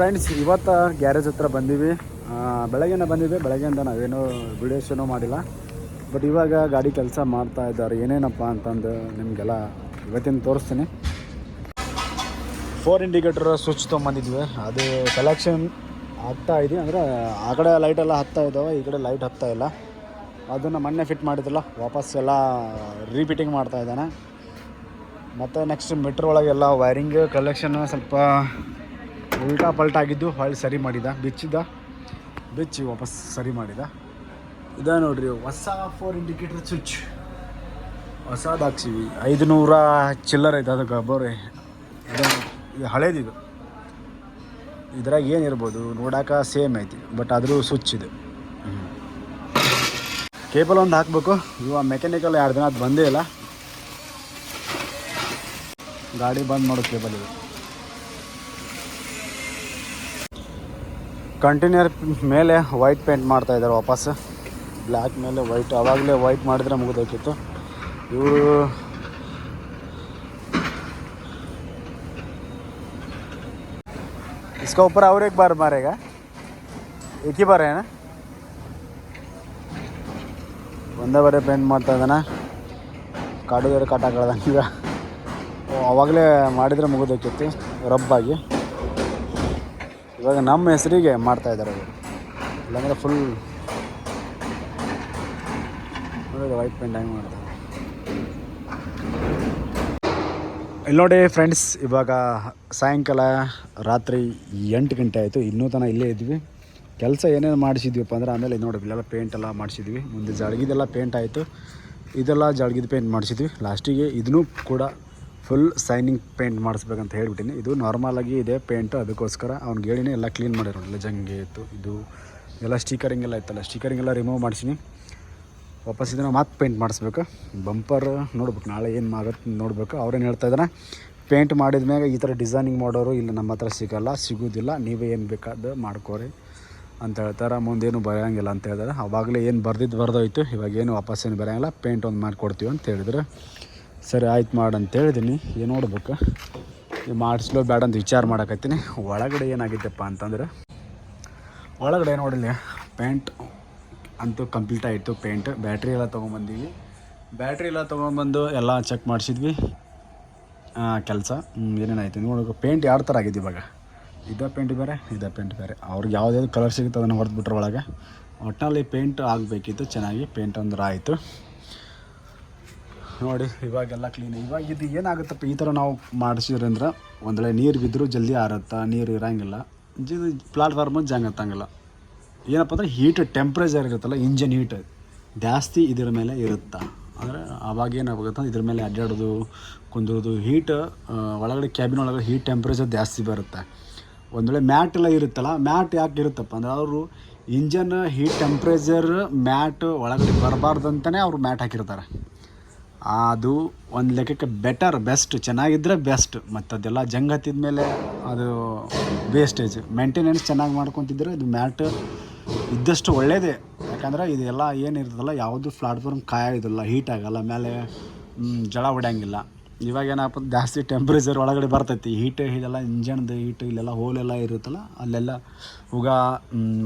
Friends, ಇವತ್ತು garage ಹತ್ರ ಬಂದೀವಿ. ಬೆಳಗ್ಗೆನೇ ಬಂದಿದ್ದೆ. ಬೆಳಗ್ಗೆಯಿಂದ ನಾವೇನೂ ವಿಡಿಯೋಸೇನೂ ಮಾಡಿಲ್ಲ. ಬಟ್ ಇವಾಗ ಗಾಡಿ ಕೆಲಸ ಮಾಡ್ತಾ ಇದ್ದಾರೆ. ಏನೇನಪ್ಪ ಅಂತಂದು ನಿಮಗೆಲ್ಲ ಇವತ್ತಿನ ತೋರಿಸ್ತೀನಿ. 4 ಇಂಡಿಕೇಟರ್ ಸ್ವಿಚ್ ತೊಗೊಂಬಂದಿದ್ವಿ. ಅದು ಕಲೆಕ್ಷನ್ ಆಗ್ತಾ ಇದೆ. ಅಂದರೆ ಆ ಕಡೆ ಲೈಟೆಲ್ಲ ಹತ್ತಾ ಇದ್ದಾವೆ, ಈ ಕಡೆ ಲೈಟ್ ಹತ್ತಾ ಇಲ್ಲ. ಅದನ್ನು ಮೊನ್ನೆ ಫಿಟ್ ಮಾಡಿದ್ದಿಲ್ಲ, ವಾಪಸ್ ಎಲ್ಲ ರೀಫಿಟ್ಟಿಂಗ್ ಮಾಡ್ತಾ ಇದ್ದಾನೆ. ಮತ್ತು ನೆಕ್ಸ್ಟ್ ಮೀಟ್ರ್ ಒಳಗೆಲ್ಲ ವೈರಿಂಗ್ ಕಲೆಕ್ಷನ್ ಸ್ವಲ್ಪ ಉಲ್ಟಾ ಪಲ್ಟಾ ಆಗಿದ್ದು ಹೊಳ್ಳಿ ಸರಿ ಮಾಡಿದ. ಬಿಚ್ಚಿ ವಾಪಸ್ ಸರಿ ಮಾಡಿದ. ಇದ ನೋಡ್ರಿ, ಹೊಸ 4 ಇಂಡಿಕೇಟರ್ ಸ್ವಿಚ್ ಹೊಸದು ಹಾಕ್ಸಿವಿ. 500 ಚಿಲ್ಲರ್ ಐತೆ ಅದಕ್ಕೆ ಬೋರೆ. ಇದು ಹಳೇದಿದು. ಇದ್ರಾಗ ಏನಿರ್ಬೋದು ನೋಡೋಕೆ ಸೇಮ್ ಐತಿ, ಬಟ್ ಆದರೂ ಸ್ವಿಚ್ ಇದೆ. ಕೇಬಲ್ ಒಂದು ಹಾಕಬೇಕು. ಇವಾಗ ಮೆಕ್ಯಾನಿಕಲ್ 2 ದಿನ ಅದು ಬಂದೇ ಇಲ್ಲ. ಗಾಡಿ ಬಂದ್ ಮಾಡೋ ಕೇಬಲ್ ಇದು. ಕಂಟೈನರ್ ಮೇಲೆ ವೈಟ್ ಪೇಂಟ್ ಮಾಡ್ತಾ ಇದ್ದಾರೆ ವಾಪಸ್. ಬ್ಲ್ಯಾಕ್ ಮೇಲೆ ವೈಟ್. ಆವಾಗಲೇ ವೈಟ್ ಮಾಡಿದ್ರೆ ಮುಗಿದೋಕಿತ್ತು. ಇವರು इसका ऊपर और एक बार मारेगा, एक ही बार है ना. ಒಂದೇ ಬಾರಿ ಪೇಂಟ್ ಮಾಡ್ತಾ ಇದ್ದಾನೆ. ಕಾಡಿದ್ರೆ ಕಾಟ ಕಳ್ದಂಗೆ. ಈಗ ಆವಾಗಲೇ ಮಾಡಿದರೆ ಮುಗಿದೋಕಿತ್ತು ರಬ್ಬಾಗಿ. ಇವಾಗ ನಮ್ಮ ಹೆಸರಿಗೆ ಮಾಡ್ತಾ ಇದ್ದಾರೆ ಅವರು. ಇಲ್ಲಾಂದರೆ ಫುಲ್ ನೋಡಿ ವೈಟ್ ಪೇಂಟ್ ಹೆಂಗೆ ಮಾಡ್ತಾರೆ. ಇಲ್ಲಿ ನೋಡಿ ಫ್ರೆಂಡ್ಸ್, ಇವಾಗ ಸಾಯಂಕಾಲ ರಾತ್ರಿ 8 ಗಂಟೆ ಆಯಿತು. ಇನ್ನೂ ತನಕ ಇಲ್ಲೇ ಇದ್ವಿ. ಕೆಲಸ ಏನೇನು ಮಾಡಿಸಿದ್ವಿಪ್ಪ ಅಂದ್ರೆ, ಆಮೇಲೆ ನೋಡಿ ಇಲ್ಲೆಲ್ಲ ಪೇಂಟ್ ಎಲ್ಲ ಮಾಡಿಸಿದ್ವಿ. ಮುಂದೆ ಜಳಗಿದೆಲ್ಲ ಪೇಂಟ್ ಆಯಿತು. ಇದೆಲ್ಲ ಜಳಗಿದ ಪೇಂಟ್ ಮಾಡಿಸಿದ್ವಿ. ಲಾಸ್ಟಿಗೆ ಇದನ್ನೂ ಕೂಡ ಫುಲ್ ಸೈನಿಂಗ್ ಪೇಂಟ್ ಮಾಡಿಸ್ಬೇಕಂತ ಹೇಳ್ಬಿಟ್ಟಿನಿ. ಇದು ನಾರ್ಮಲಾಗಿ ಇದೆ ಪೇಂಟು, ಅದಕ್ಕೋಸ್ಕರ ಅವ್ನಿಗೆ ಹೇಳಿನಿ. ಎಲ್ಲ ಕ್ಲೀನ್ ಮಾಡಿರೋಲ್ಲ, ಜಂಗೆ ಇತ್ತು ಇದು ಎಲ್ಲ ಸ್ಟಿಕರಿಂಗ್ ಎಲ್ಲ ಇತ್ತಲ್ಲ, ಸ್ಟಿಕರಿಂಗ್ ಎಲ್ಲ ರಿಮೂವ್ ಮಾಡಿಸಿನಿ. ವಾಪಸ್ ಇದನ್ನು ಮತ್ತೆ ಪೇಂಟ್ ಮಾಡಿಸ್ಬೇಕು. ಬಂಪರ್ ನೋಡ್ಬೇಕು, ನಾಳೆ ಏನು ಆಗುತ್ತೆ ನೋಡ್ಬೇಕು. ಅವ್ರೇನು ಹೇಳ್ತಾ ಇದ್ದಾರೆ, ಪೇಂಟ್ ಮಾಡಿದ ಮ್ಯಾಗ ಈ ಥರ ಡಿಸೈನಿಂಗ್ ಮಾಡೋರು ಇಲ್ಲಿ ನಮ್ಮ ಹತ್ರ ಸಿಗೋದಿಲ್ಲ, ನೀವೇ ಏನು ಬೇಕಾದ ಮಾಡ್ಕೋರಿ ಅಂತ ಹೇಳ್ತಾರೆ. ಮುಂದೇನು ಬರೋಂಗಿಲ್ಲ ಅಂತ ಹೇಳಿದಾರೆ. ಆವಾಗಲೇ ಏನು ಬರ್ದೋಯ್ತು. ಇವಾಗೇನು ವಾಪಸ್ ಏನು ಬರೋಂಗಿಲ್ಲ, ಪೇಂಟ್ ಒಂದು ಮಾಡಿಕೊಡ್ತೀವಿ ಅಂತ ಹೇಳಿದ್ರು. ಸರಿ ಆಯ್ತು ಮಾಡಂತ ಹೇಳಿದ್ದೀನಿ. ಏನು ನೋಡ್ಬೇಕು, ಮಾಡಿಸ್ಲೋ ಬೇಡ ಅಂತ ವಿಚಾರ ಮಾಡಕತ್ತೀನಿ. ಒಳಗಡೆ ಏನಾಗಿತ್ತಪ್ಪ ಅಂತಂದ್ರೆ, ಒಳಗಡೆ ನೋಡಲಿ ಪೇಂಟ್ ಅಂತೂ ಕಂಪ್ಲೀಟ್ ಆಯಿತು. ಪೇಂಟ್ ಬ್ಯಾಟ್ರಿ ಎಲ್ಲ ತೊಗೊಂಬಂದು ಎಲ್ಲ ಚೆಕ್ ಮಾಡಿಸಿದ್ವಿ. ಕೆಲಸ ಏನೇನಾಯ್ತು ನೋಡೋಕೆ. ಪೇಂಟ್ ಯಾವ ಥರ ಆಗಿದೆ ಇವಾಗ, ಇದೇ ಪೇಂಟ್ ಬೇರೆ. ಅವ್ರಿಗೆ ಯಾವುದ್ಯಾವ್ದು ಕಲರ್ ಸಿಗುತ್ತೆ ಅದನ್ನು ಹೊಡೆದ್ಬಿಟ್ರೆ ಒಳಗೆ. ಒಟ್ಟಿನಲ್ಲಿ ಪೇಂಟ್ ಆಗಬೇಕಿತ್ತು ಚೆನ್ನಾಗಿ. ಪೇಂಟ್ ಅಂದ್ರೆ ಆಯಿತು ನೋಡಿ. ಇವಾಗೆಲ್ಲ ಕ್ಲೀನ್. ಇವಾಗ ಇದು ಏನಾಗುತ್ತಪ್ಪ, ಈ ಥರ ನಾವು ಮಾಡಿಸಿದ್ರಂದ್ರೆ ಒಂದು ವೇಳೆ ನೀರು ಬಿದ್ದರೂ ಜಲ್ದಿ ಆರುತ್ತೆ, ನೀರು ಇರೋಂಗಿಲ್ಲ. ಇದು ಪ್ಲಾಟ್ಫಾರ್ಮು ಜಂಗ್ ಹತ್ತಂಗಿಲ್ಲ. ಏನಪ್ಪ ಅಂದರೆ ಹೀಟ್ ಟೆಂಪ್ರೇಚರ್ ಇರುತ್ತಲ್ಲ, ಇಂಜನ್ ಹೀಟ್ ಜಾಸ್ತಿ ಇದ್ರ ಮೇಲೆ ಇರುತ್ತೆ. ಅಂದರೆ ಆವಾಗ ಏನಾಗುತ್ತೆ, ಇದ್ರ ಮೇಲೆ ಅಡ್ಡಾಡೋದು ಕುಂದಿರೋದು ಹೀಟ್ ಒಳಗಡೆ ಕ್ಯಾಬಿನ್ ಒಳಗಡೆ ಹೀಟ್ ಟೆಂಪ್ರೇಚರ್ ಜಾಸ್ತಿ ಬರುತ್ತೆ. ಒಂದು ವೇಳೆ ಮ್ಯಾಟ್ ಎಲ್ಲ ಇರುತ್ತಲ್ಲ, ಮ್ಯಾಟ್ ಯಾಕೆ ಇರುತ್ತಪ್ಪ ಅಂದರೆ ಅವರು ಇಂಜನ್ ಹೀಟ್ ಟೆಂಪ್ರೇಚರ್ ಮ್ಯಾಟ್ ಒಳಗಡೆ ಬರಬಾರ್ದು ಅಂತಲೇ ಅವರು ಮ್ಯಾಟ್ ಹಾಕಿರ್ತಾರೆ. ಅದು ಒಂದು ಲೆಕ್ಕಕ್ಕೆ ಬೆಸ್ಟ್, ಚೆನ್ನಾಗಿದ್ದರೆ ಬೆಸ್ಟ್. ಮತ್ತು ಅದೆಲ್ಲ ಜಂಗ್ ಹತ್ತಿದ ಮೇಲೆ ಅದು ವೇಸ್ಟೇಜ್. ಮೇಂಟೆನೆನ್ಸ್ ಚೆನ್ನಾಗಿ ಮಾಡ್ಕೊತಿದ್ರೆ ಇದು ಮ್ಯಾಟ್ ಇದ್ದಷ್ಟು ಒಳ್ಳೆಯದೇ. ಯಾಕಂದರೆ ಇದೆಲ್ಲ ಏನಿರ್ತದಲ್ಲ, ಯಾವುದು ಪ್ಲಾಟ್ಫಾರ್ಮ್ ಕಾಯೋದಿಲ್ಲ, ಹೀಟ್ ಆಗೋಲ್ಲ, ಮೇಲೆ ಜಳ ಹೊಡ್ಯಂಗಿಲ್ಲ. ಇವಾಗ ಏನಪ್ಪ ಜಾಸ್ತಿ ಟೆಂಪ್ರೇಚರ್ ಒಳಗಡೆ ಬರ್ತೈತಿ. ಇದೆಲ್ಲ ಇಂಜನ್ದು ಹೀಟು ಇಲ್ಲೆಲ್ಲ ಹೋಲೆಲ್ಲ ಇರುತ್ತಲ್ಲ, ಅಲ್ಲೆಲ್ಲ ಹುಗ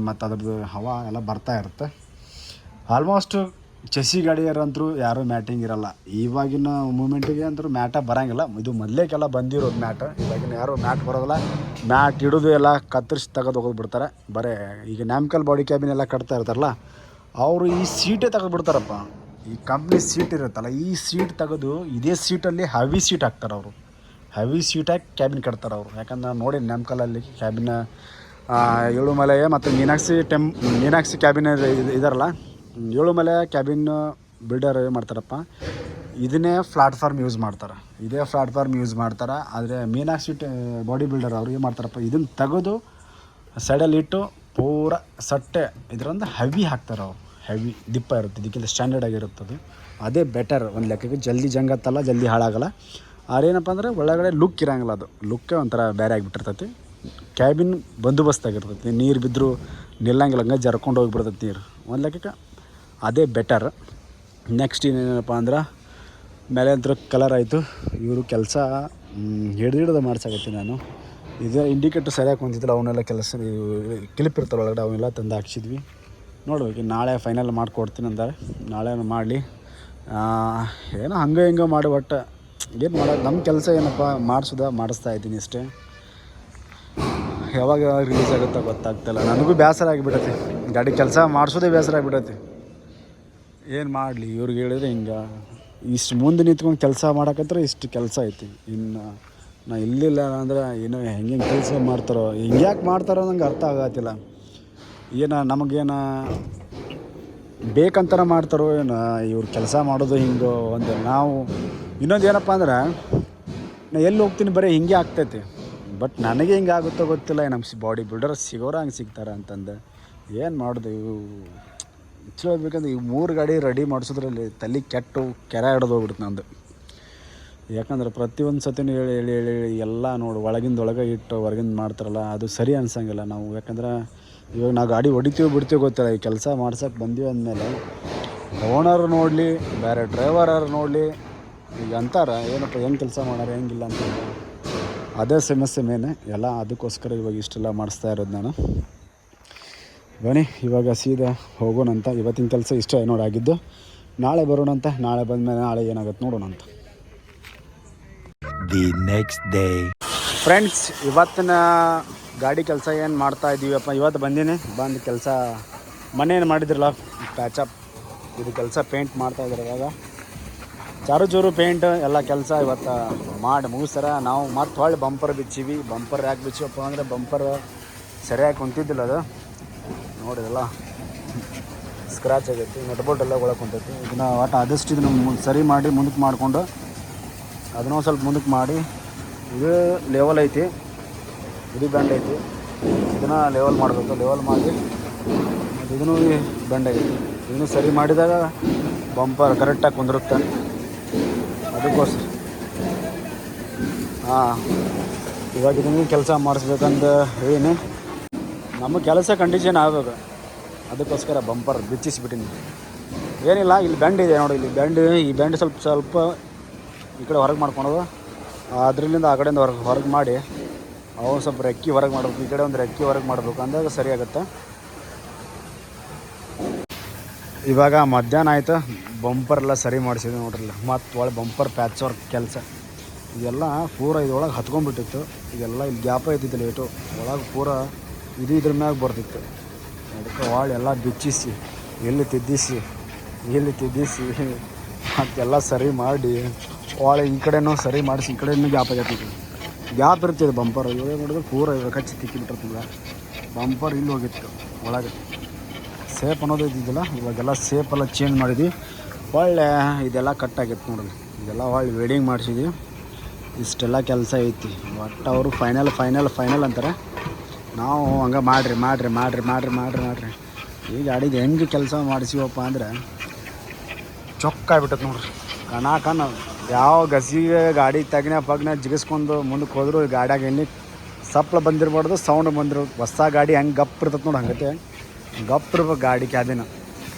ಮತ್ತು ಅದ್ರದ್ದು ಹವಾ ಎಲ್ಲ ಬರ್ತಾ ಇರುತ್ತೆ. ಆಲ್ಮೋಸ್ಟ್ ಚೆಸ್ಸಿ ಗಾಡಿಯರಂತರೂ ಯಾರೂ ಮ್ಯಾಟಿಂಗ್ ಇರೋಲ್ಲ. ಇವಾಗಿನ ಮೂಮೆಂಟಿಗೆ ಅಂತೂ ಮ್ಯಾಟ ಬರೋಂಗಿಲ್ಲ. ಇದು ಮೊದಲೇಕೆಲ್ಲ ಬಂದಿರೋದು ಮ್ಯಾಟ್. ಇವಾಗಿನ ಯಾರು ಮ್ಯಾಟ್ ಬರೋದಿಲ್ಲ. ಮ್ಯಾಟ್ ಇಡೋದು ಎಲ್ಲ ಕತ್ತರಿಸಿ ತೆಗೆದು ಹೋಗಿಬಿಡ್ತಾರೆ. ಬರೀ ಈಗ ನ್ಯಾಮ್ಕಲ್ ಬಾಡಿ ಕ್ಯಾಬಿನ್ ಎಲ್ಲ ಕಟ್ತಾ ಇರ್ತಾರಲ್ಲ, ಅವರು ಈ ಸೀಟೇ ತೆಗೆದುಬಿಡ್ತಾರಪ್ಪ. ಈ ಕಂಪ್ನಿ ಸೀಟ್ ಇರುತ್ತಲ್ಲ, ಈ ಸೀಟ್ ತೆಗೆದು ಇದೇ ಸೀಟಲ್ಲಿ ಹೆವಿ ಸೀಟ್ ಹಾಕ್ತಾರೆ ಅವರು. ಹೆವಿ ಸೀಟ್ ಹಾಕಿ ಕ್ಯಾಬಿನ್ ಕಟ್ತಾರೆ ಅವರು. ಯಾಕಂದ್ರೆ ನೋಡಿ ನ್ಯಾಮ್ಕಲಲ್ಲಿ ಕ್ಯಾಬಿನ ಏಳುಮಲೆ ಮತ್ತು ಮೀನಾಕ್ಷಿ ಕ್ಯಾಬಿನ್ ಇದಾರಲ್ಲ, ಏಳುಮಲೆ ಕ್ಯಾಬಿನ್ ಬಿಲ್ಡರ್ ಏನು ಮಾಡ್ತಾರಪ್ಪ, ಇದನ್ನೇ ಪ್ಲಾಟ್ಫಾರ್ಮ್ ಯೂಸ್ ಮಾಡ್ತಾರೆ. ಆದರೆ ಮೀನಾಕ್ಷಿ ಬಾಡಿ ಬಿಲ್ಡರ್ ಅವ್ರು ಏನು ಮಾಡ್ತಾರಪ್ಪ, ಇದನ್ನು ತೆಗೆದು ಸೈಡಲ್ಲಿ ಇಟ್ಟು ಪೂರ ಸಟ್ಟೆ ಇದರಿಂದ ಹೆವಿ ಹಾಕ್ತಾರೆ ಅವರು. ಹೆವಿ ದಿಪ್ಪ ಇರುತ್ತೆ, ಇದಕ್ಕಿಂತ ಸ್ಟ್ಯಾಂಡರ್ಡ್ ಆಗಿರುತ್ತದೆ. ಅದೇ ಬೆಟರ್ ಒಂದು ಲೆಕ್ಕಕ್ಕೆ. ಜಲ್ದಿ ಜಂಗತ್ತಲ್ಲ, ಜಲ್ದಿ ಹಾಳಾಗಲ್ಲ. ಅದೇನಪ್ಪ ಅಂದರೆ ಒಳಗಡೆ ಲುಕ್ ಇರೋಂಗಿಲ್ಲ. ಅದು ಲುಕ್ಕೇ ಒಂಥರ ಬೇರೆ ಆಗಿಬಿಟ್ಟಿರ್ತೈತಿ. ಕ್ಯಾಬಿನ್ ಬಂದೋಬಸ್ತಾಗಿರ್ತೈತಿ. ನೀರು ಬಿದ್ದರೂ ನಿಲ್ಲಂಗಿಲ್ಲ, ಹಂಗೆ ಜರ್ಕೊಂಡು ಹೋಗಿಬಿಡ್ತೈತಿ ನೀರು. ಒಂದು ಲೆಕ್ಕಕ್ಕೆ ಅದೇ ಬೆಟರ್. ನೆಕ್ಸ್ಟ್ ಇನ್ನೇನಪ್ಪ ಅಂದ್ರೆ, ಮೇಲೆ ಅಂತೂ ಕಲರ್ ಆಯಿತು. ಇವರು ಕೆಲಸ ಹಿಡ್ದು ಮಾಡ್ಸಕತ್ತೀನಿ ನಾನು. ಇದು ಇಂಡಿಕೇಟರ್ ಸರಿಯಾಗಿ ಕುಂತಿದ್ದಿಲ್ಲ, ಅವನ್ನೆಲ್ಲ ಕೆಲಸ ಕ್ಲಿಪ್ ಇರ್ತಾವೆ ಒಳಗಡೆ ಅವನ್ನೆಲ್ಲ ತಂದು ಹಾಕ್ಸಿದ್ವಿ. ನೋಡ್ಬೇಕು ನಾಳೆ ಫೈನಲ್ ಮಾಡಿಕೊಡ್ತೀನಿ ಅಂತಾರೆ. ನಾಳೆ ಮಾಡಲಿ, ಏನೋ ಹಂಗೆ ಹಿಂಗೆ ಮಾಡಿ ಒಟ್ಟು ಏನು ಮಾಡೋದು. ನಮ್ಮ ಕೆಲಸ ಏನಪ್ಪ ಮಾಡಿಸ್ತಾ ಇದ್ದೀನಿ ಅಷ್ಟೇ. ಯಾವಾಗ ರಿಲೀಸ್ ಆಗುತ್ತೋ ಗೊತ್ತಾಗ್ತಿಲ್ಲ. ನನಗೂ ಬೇಸರ ಆಗಿಬಿಡತ್ತೆ, ಗಾಡಿ ಕೆಲಸ ಮಾಡಿಸೋದೇ ಬೇಸರ ಆಗಿಬಿಡತ್ತೆ. ಏನು ಮಾಡಲಿ, ಇವ್ರಿಗೆ ಹೇಳಿದ್ರೆ ಹಿಂಗೆ ಇಷ್ಟು ಮುಂದೆ ನಿಂತ್ಕೊಂಡು ಕೆಲಸ ಮಾಡಕತ್ರ ಇಷ್ಟು ಕೆಲಸ ಐತಿ. ಇನ್ನು ನಾ ಇಲ್ಲಿಲ್ಲ ಅಂದ್ರೆ ಏನೋ ಹೆಂಗೆ ಕೆಲಸ ಮಾಡ್ತಾರೋ, ಹಿಂಗ್ಯಾಕೆ ಮಾಡ್ತಾರೋ ನಂಗೆ ಅರ್ಥ ಆಗತ್ತಿಲ್ಲ. ಏನು ನಮಗೇನು ಬೇಕಂತಾರ ಮಾಡ್ತಾರೋ ಏನು, ಇವ್ರು ಕೆಲಸ ಮಾಡೋದು ಹಿಂಗೆ ಒಂದು. ನಾವು ಇನ್ನೊಂದು ಏನಪ್ಪ ಅಂದ್ರೆ, ನಾ ಎಲ್ಲಿ ಹೋಗ್ತೀನಿ ಬರೀ ಹಿಂಗೆ ಆಗ್ತೈತಿ. ಬಟ್ ನನಗೆ ಹಿಂಗೆ ಆಗುತ್ತೋ ಗೊತ್ತಿಲ್ಲ, ನಮ್ಮ ಬಾಡಿ ಬಿಲ್ಡರ್ ಸಿಗೋರ ಹಂಗೆ ಸಿಗ್ತಾರೆ ಅಂತಂದು. ಏನು ಮಾಡೋದು ಇವು ಚಲೋ ಬೇಕಂದ್ರೆ ಈ 3 ಗಾಡಿ ರೆಡಿ ಮಾಡಿಸೋದ್ರಲ್ಲಿ ತಲೆ ಕೆಟ್ಟು ಕೆರೆ ಹಿಡ್ದು ಹೋಗ್ಬಿಡುತ್ತೆ ನಂದು. ಯಾಕಂದ್ರೆ ಪ್ರತಿಯೊಂದು ಸತಿನೂ ಹೇಳಿ ಹೇಳಿ ಹೇಳಿ ಎಲ್ಲ ನೋಡಿ ಒಳಗೆ ಇಟ್ಟು ಹೊರಗಿಂದ ಮಾಡ್ತಾರಲ್ಲ, ಅದು ಸರಿ ಅನ್ಸಂಗಿಲ್ಲ ನಾವು. ಯಾಕಂದ್ರೆ ಇವಾಗ ನಾವು ಗಾಡಿ ಹೊಡಿತೀವಿ ಬಿಡ್ತೀವಿ ಗೊತ್ತಿಲ್ಲ, ಈ ಕೆಲಸ ಮಾಡ್ಸೋಕೆ ಬಂದೀವಿ ಅಂದಮೇಲೆ ಓನರ್ ನೋಡಲಿ, ಬೇರೆ ಡ್ರೈವರರು ನೋಡಲಿ, ಈಗ ಅಂತಾರೆ ಏನಪ್ಪ ಹೆಂಗೆ ಕೆಲಸ ಮಾಡೋರು ಹೆಂಗಿಲ್ಲ ಅಂತ. ಅದೇ ಸಮಸ್ಯೆ ಮೇನೆ ಎಲ್ಲ. ಅದಕ್ಕೋಸ್ಕರ ಇವಾಗ ಇಷ್ಟೆಲ್ಲ ಮಾಡಿಸ್ತಾ ಇರೋದು ನಾನು. ಬನ್ನಿ ಇವಾಗ ಸೀದಾ ಹೋಗೋಣಂತ. ಇವತ್ತಿನ ಕೆಲಸ ಇಷ್ಟ ಆಗಿದ್ದು. ನಾಳೆ ಬರೋಣಂತ. ನಾಳೆ ಬಂದಮೇಲೆ ನಾಳೆ ಏನಾಗುತ್ತೆ ನೋಡೋಣಂತ. ದಿ ನೆಕ್ಸ್ಟ್ ಡೇ ಫ್ರೆಂಡ್ಸ್, ಇವತ್ತಿನ ಗಾಡಿ ಕೆಲಸ ಏನು ಮಾಡ್ತಾ ಇದ್ದೀವಪ್ಪ. ಇವತ್ತು ಬಂದೀನಿ, ಬಂದು ಕೆಲಸ ಮನೇನು ಮಾಡಿದ್ರಲ್ಲ ಪ್ಯಾಚಪ್, ಇದು ಕೆಲಸ ಪೇಂಟ್ ಮಾಡ್ತಾಯಿದ್ರು. ಇವಾಗ ಚಾರು ಪೇಂಟ್ ಎಲ್ಲ ಕೆಲಸ ಇವತ್ತು ಮಾಡಿ ಮುಗಿಸ್ತಾರ. ನಾವು ಮತ್ತೆ ಹೊಳ್ಳಿ ಬಂಪರ್ ಬಿಚ್ಚಿವಿ. ಬಂಪರ್ ಯಾಕೆ ಬಿಚ್ಚಿವಪ್ಪ ಅಂದರೆ ಬಂಪರ್ ಸರಿಯಾಗಿ ಕುಂತಿದ್ದಿಲ್ಲ, ಅದು ನೋಡಿರಲ್ಲ ಸ್ಕ್ರ್ಯಾಚ್ ಆಗೈತಿ, ನಟ್ ಬೋಲ್ಟ್ ಎಲ್ಲ ಒಳಗೆ ಕುಂತೈತಿ. ಇದನ್ನು ಒಟ್ಟು ಆದಷ್ಟು ಇದನ್ನು ಸರಿ ಮಾಡಿ ಮುಂದಕ್ಕೆ ಮಾಡಿಕೊಂಡು ಅದನ್ನೂ ಸ್ವಲ್ಪ ಮುಂದಕ್ಕೆ ಮಾಡಿ, ಇದು ಲೆವೆಲ್ ಐತಿ, ಇದು ಬೆಂಡ್ ಐತಿ, ಇದನ್ನು ಲೆವೆಲ್ ಮಾಡಬೇಕು. ಲೆವೆಲ್ ಮಾಡಿ ಮತ್ತು ಇದನ್ನು ಬೆಂಡ್ ಆಗೈತಿ. ಇದನ್ನು ಸರಿ ಮಾಡಿದಾಗ ಬಂಪರ್ ಕರೆಕ್ಟಾಗಿ ಕುಂದಿರುತ್ತೆ. ಅದಕ್ಕೋಸ್ಕರ ಇವಾಗ ಇದನ್ನು ಕೆಲಸ ಮಾಡಿಸ್ಬೇಕಂತ ಏನು ನಮ್ಮ ಕೆಲಸ ಕಂಡೀಷನ್ ಆಗಬೇಕು. ಅದಕ್ಕೋಸ್ಕರ ಬಂಪರ್ ಬಿಚ್ಚಿಸ್ಬಿಟ್ಟಿನಿ. ಏನಿಲ್ಲ, ಇಲ್ಲಿ ಬೆಂಡ್ ಇದೆ ನೋಡಿ, ಇಲ್ಲಿ ಬೆಂಡ್, ಈ ಬೆಂಡ್ ಸ್ವಲ್ಪ ಈ ಕಡೆ ಹೊರಗೆ ಮಾಡ್ಕೊಳೋದು, ಅದರಿಂದ ಆ ಕಡೆಯಿಂದ ಹೊರಗೆ ಮಾಡಿ ಅವು ಸ್ವಲ್ಪ ರೆಕ್ಕಿ ಹೊರಗೆ ಮಾಡಬೇಕು. ಈ ಕಡೆ ಒಂದು ರೆಕ್ಕಿ ಹೊರಗೆ ಮಾಡಬೇಕು, ಅಂದಾಗ ಸರಿ ಆಗುತ್ತೆ. ಇವಾಗ ಮಧ್ಯಾಹ್ನ ಆಯಿತು, ಬಂಪರ್ ಎಲ್ಲ ಸರಿ ಮಾಡಿಸಿದ್ವಿ ನೋಡ್ರಲ್ಲ. ಮತ್ತು ಒಳಗೆ ಬಂಪರ್ ಪ್ಯಾಚ್ ವರ್ಕ್ ಕೆಲಸ ಇದೆಲ್ಲ ಪೂರ ಇದ್ರೊಳಗೆ ಹತ್ಕೊಂಡ್ಬಿಟ್ಟಿತ್ತು. ಇದೆಲ್ಲ ಇಲ್ಲಿ ಗ್ಯಾಪ್ ಐತಿತ್ತು ಲೇಟು, ಒಳಗೆ ಪೂರ ಇದು ಇದ್ರ ಮ್ಯಾಗ ಬರ್ತಿತ್ತು. ಅದಕ್ಕೆ ಒಳ್ಳೆ ಎಲ್ಲ ಬಿಚ್ಚಿಸಿ ಎಲ್ಲಿ ತಿದ್ದಿಸಿ ಮತ್ತೆಲ್ಲ ಸರಿ ಮಾಡಿ ಒಳ್ಳೆ ಈ ಕಡೆನೂ ಸರಿ ಮಾಡಿಸಿ, ಈ ಕಡೆನೂ ಗ್ಯಾಪ್ ಆಗೈತಿ. ಗ್ಯಾಪ್ ಇರ್ತಿದೆ ಬಂಪರ್. ಇವಾಗ ನೋಡಿದ್ರೆ ಪೂರ ಇವಾಗ ಕಚ್ಚಿ ತಿಕ್ಕಿಬಿಟ್ಟಿರ್ತಿಲ್ಲ. ಬಂಪರ್ ಇಲ್ಲಿ ಹೋಗಿತ್ತು ಒಳಗೆ. ಸೇಪ್ ಅನ್ನೋದು ಇದ್ದಿದ್ದಿಲ್ಲ, ಇವಾಗೆಲ್ಲ ಸೇಪೆಲ್ಲ ಚೇಂಜ್ ಮಾಡಿದ್ವಿ. ಒಳ್ಳೆ ಇದೆಲ್ಲ ಕಟ್ಟಾಗಿತ್ತು ನೋಡಿರಿ. ಇದೆಲ್ಲ ಒಳ್ಳೆ ವೆಲ್ಡಿಂಗ್ ಮಾಡಿಸಿದ್ವಿ. ಇಷ್ಟೆಲ್ಲ ಕೆಲಸ ಐತಿ. ಒಟ್ಟು ಅವರು ಫೈನಲ್ ಅಂತಾರೆ. ನಾವು ಹಂಗೆ ಮಾಡಿರಿ. ಈ ಗಾಡಿಗೆ ಹೆಂಗೆ ಕೆಲಸ ಮಾಡಿಸಿವಪ್ಪ ಅಂದ್ರೆ ಚೊಕ್ಕಾಗ್ಬಿಟ್ಟೈತೆ ನೋಡ್ರಿ. ಕಣ ಯಾವ ಗಸಿಗೆ ಗಾಡಿ ಪಗ್ನ ಜಿಗಿಸ್ಕೊಂಡು ಮುಂದಕ್ಕೆ ಹೋದ್ರು ಈ ಗಾಡಿಯಾಗ ಎಣ್ಣೆ ಸಪ್ಲ ಬಂದಿರ್ಬಾರ್ದು, ಸೌಂಡ್ ಬಂದಿರ್ಬೋದು. ಹೊಸ ಗಾಡಿ ಹೆಂಗೆ ಗಪ್ ಇರ್ತೈತೆ ನೋಡಿ, ಹಂಗತೆ ಗಪ್ ಇರ್ಬೇಕು ಗಾಡಿ ಕ್ಯಾಬಿನ.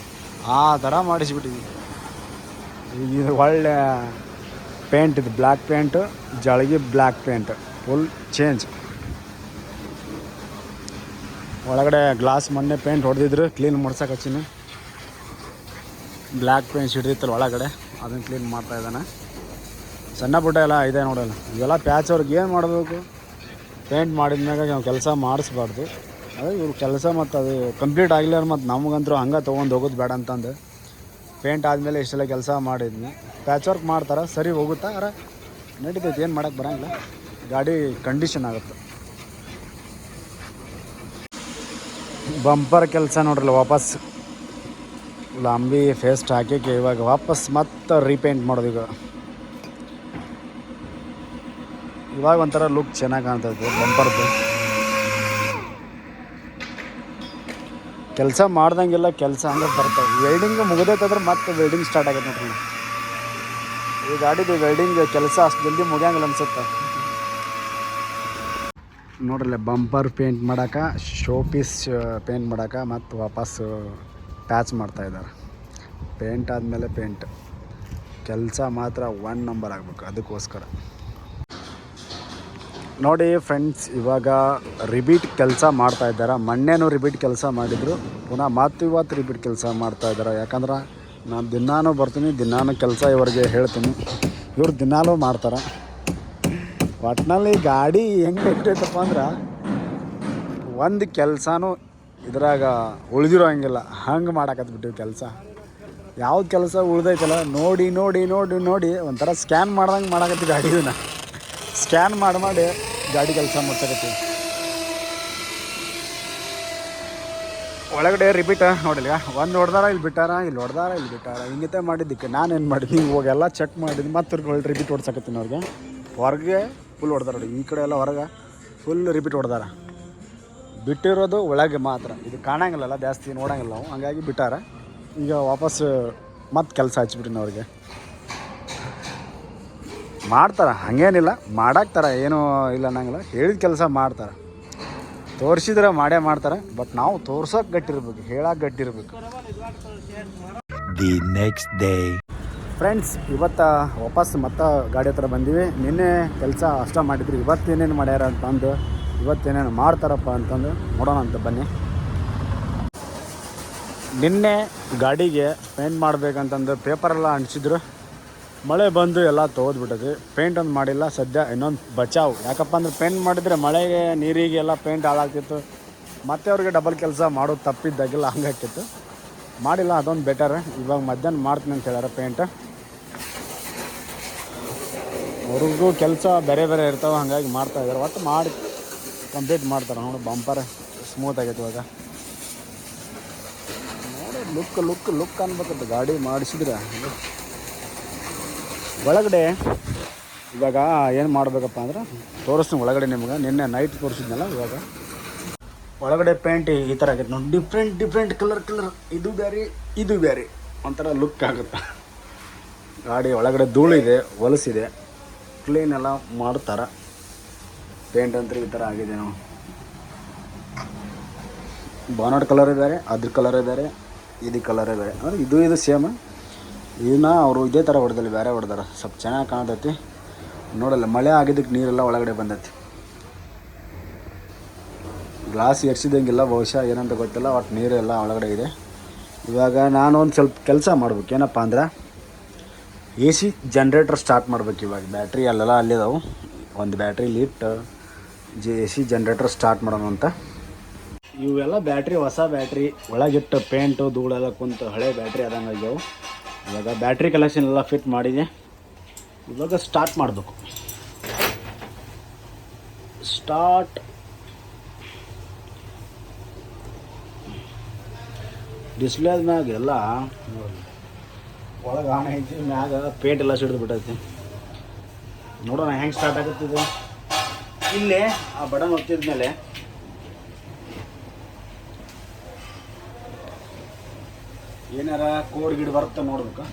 ಆ ಥರ ಮಾಡಿಸಿಬಿಟ್ಟಿದ್ವಿ. ಈಗ ಇದು ಒಳ್ಳೆ ಪೇಂಟ್, ಇದು ಬ್ಲ್ಯಾಕ್ ಪೇಂಟು, ಜಳಗಿ ಬ್ಲ್ಯಾಕ್ ಪೇಂಟ್ ಫುಲ್ ಚೇಂಜ್. ಒಳಗಡೆ ಗ್ಲಾಸ್ ಮೊನ್ನೆ ಪೇಂಟ್ ಹೊಡೆದಿದ್ರು, ಕ್ಲೀನ್ ಮಾಡ್ಸಕ್ಕೆ ಹಚ್ಚಿನಿ. ಬ್ಲ್ಯಾಕ್ ಪೇಂಟ್ ಹಿಡಿದಿತ್ತಲ್ಲ ಒಳಗಡೆ, ಅದನ್ನು ಕ್ಲೀನ್ ಮಾಡ್ತಾ ಇದ್ದಾನೆ. ಸಣ್ಣ ಪುಟ್ಟ ಎಲ್ಲ ಇದೆ ನೋಡಲ್ಲ. ಇವೆಲ್ಲ ಪ್ಯಾಚ್ ಅವ್ರಿಗೆ ಏನು ಮಾಡಬೇಕು, ಪೇಂಟ್ ಮಾಡಿದ್ಮ್ಯಾಗ ನಾವು ಕೆಲಸ ಮಾಡಿಸ್ಬಾರ್ದು. ಅದೇ ಇವ್ರು ಕೆಲಸ ಮತ್ತು ಅದು ಕಂಪ್ಲೀಟ್ ಆಗಲಿಲ್ಲ ಮತ್ತು ನಮಗಂತೂ ಹಂಗೆ ತೊಗೊಂಡು ಹೋಗೋದು ಬೇಡ ಅಂತಂದು ಪೇಂಟ್ ಆದಮೇಲೆ ಇಷ್ಟೆಲ್ಲ ಕೆಲಸ ಮಾಡಿದ್ವಿ. ಪ್ಯಾಚ್ ವರ್ಕ್ ಮಾಡ್ತಾರೆ, ಸರಿ ಹೋಗುತ್ತಾ ಅರ ನಡೀತೈತಿ, ಏನು ಮಾಡೋಕ್ಕೆ ಬರೋಂಗಿಲ್ಲ. ಗಾಡಿ ಕಂಡೀಷನ್ ಆಗುತ್ತೆ. ಬಂಪರ್ ಕೆಲಸ ನೋಡ್ರಲ್ಲ, ವಾಪಸ್ ಲಾಂಬಿ ಫೇಸ್ಟ್ ಹಾಕಿ ಇವಾಗ ವಾಪಸ್ ಮತ್ತೆ ರೀಪೇಂಟ್ ಮಾಡೋದು. ಇವಾಗ ಒಂಥರ ಲುಕ್ ಚೆನ್ನಾಗಿ ಕಾಣ್ತೈತೆ ಬಂಪರ್ದು. ಕೆಲಸ ಮಾಡ್ದಂಗೆಲ್ಲ ಕೆಲಸ ಹಂಗೆ ಬರ್ತವೆ. ವೆಲ್ಡಿಂಗ್ ಮುಗಿದೈತಂದ್ರೆ ಮತ್ತೆ ವೆಲ್ಡಿಂಗ್ ಸ್ಟಾರ್ಟ್ ಆಗೈತೆ ನೋಡ್ರಿ. ಈ ಗಾಡಿದು ವೆಲ್ಡಿಂಗ್ ಕೆಲಸ ಅಷ್ಟು ಜಲ್ದಿ ಮುಗಿಯಂಗಿಲ್ಲ ಅನ್ಸುತ್ತೆ ನೋಡ್ರಲ್ಲ. ಬಂಪರ್ ಪೇಂಟ್ ಮಾಡೋಕೆ, ಶೋ ಪೀಸ್ ಪೇಂಟ್ ಮಾಡೋಕೆ ಮತ್ತು ವಾಪಸ್ಸು ಪ್ಯಾಚ್ ಮಾಡ್ತಾಯಿದ್ದಾರೆ. ಪೇಂಟ್ ಆದಮೇಲೆ ಪೇಂಟ್ ಕೆಲಸ ಮಾತ್ರ 1 ನಂಬರ್ ಆಗಬೇಕು. ಅದಕ್ಕೋಸ್ಕರ ನೋಡಿ ಫ್ರೆಂಡ್ಸ್, ಇವಾಗ ರಿಪೀಟ್ ಕೆಲಸ ಮಾಡ್ತಾ ಇದ್ದಾರೆ. ಮೊನ್ನೆನೂ ರಿಪೀಟ್ ಕೆಲಸ ಮಾಡಿದರು, ಪುನಃ ಮತ್ತು ಇವತ್ತು ರಿಪೀಟ್ ಕೆಲಸ ಮಾಡ್ತಾ ಇದ್ದಾರೆ. ಯಾಕಂದ್ರೆ ನಾನು ದಿನಾನೂ ಬರ್ತೀನಿ, ದಿನಾನೂ ಕೆಲಸ ಇವರಿಗೆ ಹೇಳ್ತೀನಿ, ಇವ್ರು ದಿನಾಲೂ ಮಾಡ್ತಾರೆ. ಒಟ್ಟಿನಲ್ಲಿ ಗಾಡಿ ಹೆಂಗೆ ಇರ್ತೈತಪ್ಪ ಅಂದ್ರೆ ಒಂದು ಕೆಲಸನೂ ಇದ್ರಾಗ ಉಳಿದಿರೋ ಹಂಗಿಲ್ಲ, ಹಂಗೆ ಮಾಡಾಕತ್ಬಿಟ್ಟಿವಿ ಕೆಲಸ. ಯಾವ್ದು ಕೆಲಸ ಉಳ್ದೈತಲ್ಲ ನೋಡಿ ನೋಡಿ ನೋಡಿ ನೋಡಿ ಒಂಥರ ಸ್ಕ್ಯಾನ್ ಮಾಡ್ದಂಗೆ ಮಾಡಾಕತ್ತಿ ಗಾಡಿ. ಇದನ್ನು ಸ್ಕ್ಯಾನ್ ಮಾಡಿ ಗಾಡಿ ಕೆಲಸ ಮಾಡ್ಸಕತ್ತೀವಿ. ಒಳಗಡೆ ರಿಪೀಟ್ ನೋಡಿಲ್ಲ, ಒಂದು ಹೊಡೆದಾರ ಇಲ್ಲಿ ಬಿಟ್ಟಾರ, ಇಲ್ಲಿ ಹೊಡೆದಾರ ಇಲ್ಲಿ ಬಿಟ್ಟಾರ, ಹಿಂಗತೆ ಮಾಡಿದ್ದಕ್ಕೆ ನಾನೇನು ಮಾಡಿದ್ದೀನಿ, ಇವಾಗೆಲ್ಲ ಚೆಕ್ ಮಾಡಿದ್ದು ಮತ್ತೆ ರಿಪೀಟ್ ಹೊಡ್ಸಕತ್ತೀನಿ ಅವ್ರಿಗೆ. ಹೊರಗೆ ಫುಲ್ ಹೊಡೆದಾರ ನೋಡಿ, ಈ ಕಡೆ ಎಲ್ಲ ಹೊರಗೆ ಫುಲ್ ರಿಪೀಟ್ ಹೊಡೆದಾರ. ಬಿಟ್ಟಿರೋದು ಒಳಗೆ ಮಾತ್ರ, ಇದು ಕಾಣಂಗಿಲ್ಲಲ್ಲ ಜಾಸ್ತಿ, ನೋಡೋಂಗಿಲ್ಲ ನಾವು, ಹಂಗಾಗಿ ಬಿಟ್ಟಾರ. ಈಗ ವಾಪಸ್ ಮತ್ತೆ ಕೆಲಸ ಹಚ್ಬಿಟ್ಟಿನಿ ಅವ್ರಿಗೆ. ಮಾಡ್ತಾರೆ, ಹಾಗೇನಿಲ್ಲ, ಮಾಡಾಕ್ತಾರೆ, ಏನೂ ಇಲ್ಲ ಅನ್ನಂಗಿಲ್ಲ, ಹೇಳಿದ ಕೆಲಸ ಮಾಡ್ತಾರೆ. ತೋರಿಸಿದ್ರೆ ಮಾಡೇ ಮಾಡ್ತಾರೆ, ಬಟ್ ನಾವು ತೋರ್ಸೋಕೆ ಗಟ್ಟಿರ್ಬೇಕು, ಹೇಳಕ್ಕೆ ಗಟ್ಟಿರ್ಬೇಕು. ದಿ ನೆಕ್ಸ್ಟ್ ಡೇ ಫ್ರೆಂಡ್ಸ್, ಇವತ್ತು ವಾಪಸ್ ಮತ್ತೆ ಗಾಡಿ ಹತ್ರ ಬಂದೀವಿ. ನಿನ್ನೆ ಕೆಲಸ ಅಷ್ಟ ಮಾಡಿದ್ರು, ಇವತ್ತೇನೇನು ಮಾಡ್ಯಾರ ಅಂತಂದು, ಇವತ್ತೇನೇನು ಮಾಡ್ತಾರಪ್ಪ ಅಂತಂದು ನೋಡೋಣ ಅಂತ ಬನ್ನಿ. ನಿನ್ನೆ ಗಾಡಿಗೆ ಪೇಂಟ್ ಮಾಡಬೇಕಂತಂದು ಪೇಪರೆಲ್ಲ ಅಂಟಿಸಿದ್ರು, ಮಳೆ ಬಂದು ಎಲ್ಲ ತೊಗೊದ್ಬಿಟ್ಟದೆ. ಪೇಂಟ್ ಒಂದು ಮಾಡಿಲ್ಲ ಸದ್ಯ, ಇನ್ನೊಂದು ಬಚಾವು. ಯಾಕಪ್ಪ ಅಂದ್ರೆ ಪೇಂಟ್ ಮಾಡಿದರೆ ಮಳೆಗೆ ನೀರಿಗೆ ಎಲ್ಲ ಪೇಂಟ್ ಹಾಳಾಗ್ತಿತ್ತು, ಮತ್ತೆ ಅವ್ರಿಗೆ ಡಬಲ್ ಕೆಲಸ ಮಾಡೋದು ತಪ್ಪಿದ್ದಾಗಿಲ್ಲ, ಹಂಗಾಗ್ತಿತ್ತು. ಮಾಡಿಲ್ಲ, ಅದೊಂದು ಬೆಟರ್. ಇವಾಗ ಮಧ್ಯಾಹ್ನ ಮಾಡ್ತೀನಿ ಅಂತ ಹೇಳ್ಯಾರ ಪೇಂಟ್. ಅವ್ರಿಗೂ ಕೆಲಸ ಬೇರೆ ಬೇರೆ ಇರ್ತಾವೆ, ಹಾಗಾಗಿ ಮಾಡ್ತಾಯಿದ್ದಾರೆ. ಒಟ್ಟು ಮಾಡಿ ಕಂಪ್ಲೀಟ್ ಮಾಡ್ತಾರೆ. ನೋಡಿ ಬಂಪರ್ ಸ್ಮೂತ್ ಆಗೈತೆ ಇವಾಗ. ನೋಡಿ ಲುಕ್ ಲುಕ್ ಲುಕ್ ಅನ್ಬೇಕಂತ ಗಾಡಿ ಮಾಡಿಸಿದ್ರೆ. ಒಳಗಡೆ ಇವಾಗ ಏನು ಮಾಡಬೇಕಪ್ಪ ಅಂದ್ರೆ ತೋರಿಸ್ತೀನಿ ಒಳಗಡೆ ನಿಮ್ಗೆ. ನಿನ್ನೆ ನೈಟ್ ತೋರಿಸಿದ್ನಲ್ಲ, ಇವಾಗ ಒಳಗಡೆ ಪೇಂಟ್ ಈ ಥರ ಆಗೈತೆ ನೋಡಿ. ಡಿಫ್ರೆಂಟ್ ಕಲರ್, ಇದು ಬೇರೆ ಇದು ಬೇರೆ, ಒಂಥರ ಲುಕ್ ಆಗುತ್ತೆ. ಗಾಡಿ ಒಳಗಡೆ ಧೂಳಿದೆ, ಹೊಲಸಿದೆ, ಕ್ಲೀನ್ ಎಲ್ಲ ಮಾಡ್ತಾರೆ. ಪೇಂಟ್ ಅಂತ ಈ ಥರ ಆಗಿದೆ. ನಾವು ಬಾನಟ್ ಕಲರೇ ಬೇರೆ, ಅದ್ರ ಕಲರೇ ಬೇರೆ, ಇದು ಕಲರೇ ಬೇರೆ, ಅಂದರೆ ಇದು ಸೇಮ್. ಇದನ್ನ ಅವರು ಇದೇ ಥರ ಹೊಡೆದಲ್ಲಿ ಬೇರೆ ಹೊಡೆದಾರ, ಸ್ವಲ್ಪ ಚೆನ್ನಾಗಿ ಕಾಣತೈತಿ. ನೋಡಲ್ಲ, ಮಳೆ ಆಗಿದ್ದಕ್ಕೆ ನೀರೆಲ್ಲ ಒಳಗಡೆ ಬಂದೈತಿ. ಗ್ಲಾಸ್ ಎರ್ಸಿದಂಗಿಲ್ಲ, ಬಹುಶಃ ಏನಂತ ಗೊತ್ತಿಲ್ಲ, ಒಟ್ಟು ನೀರೆಲ್ಲ ಒಳಗಡೆ ಇದೆ. ಇವಾಗ ನಾನು ಒಂದು ಸ್ವಲ್ಪ ಕೆಲಸ ಮಾಡ್ಬೇಕು. ಏನಪ್ಪ ಅಂದ್ರೆ AC ಜನ್ರೇಟರ್ ಸ್ಟಾರ್ಟ್ ಮಾಡ್ಬೇಕು. ಇವಾಗ ಬ್ಯಾಟ್ರಿ ಅಲ್ಲೆಲ್ಲ ಅಲ್ಲಿದ್ದಾವೆ, ಒಂದು ಬ್ಯಾಟ್ರಿಲಿ ಇಟ್ಟು AC ಜನ್ರೇಟರ್ ಸ್ಟಾರ್ಟ್ ಮಾಡೋಣ ಅಂತ. ಇವೆಲ್ಲ ಬ್ಯಾಟ್ರಿ ಹೊಸ ಬ್ಯಾಟ್ರಿ, ಒಳಗಿಟ್ಟು ಪೇಂಟು ಧೂಳೆಲ್ಲ ಕುಂತು ಹಳೆ ಬ್ಯಾಟ್ರಿ ಆದಂಗೆ ಆಗ್ಯಾವು. ಇವಾಗ ಬ್ಯಾಟ್ರಿ ಕಲೆಕ್ಷನ್ ಎಲ್ಲ ಫಿಟ್ ಮಾಡಿದೆ, ಇವಾಗ ಸ್ಟಾರ್ಟ್ ಮಾಡಬೇಕು. ಸ್ಟಾರ್ಟ್ ಡಿಸ್ಪ್ಲೇ ಮ್ಯಾಗ ಎಲ್ಲ ಒಳಗೆ ಆನ್ ಐತಿ, ಮ್ಯಾಗ ಪೇಂಟ್ ಎಲ್ಲ ಸಿಡಿದು ಬಿಟ್ಟೈತಿ. ನೋಡೋಣ ಹೆಂಗೆ ಸ್ಟಾರ್ಟ್ ಆಗುತ್ತಿದೆ. ಇಲ್ಲೇ ಆ ಬಟನ್ ಒತ್ತಿದ್ಮೇಲೆ ಏನಾರ ಕೋಡ್ ಗಿಡ ಬರುತ್ತೆ ನೋಡ್ಬೇಕು.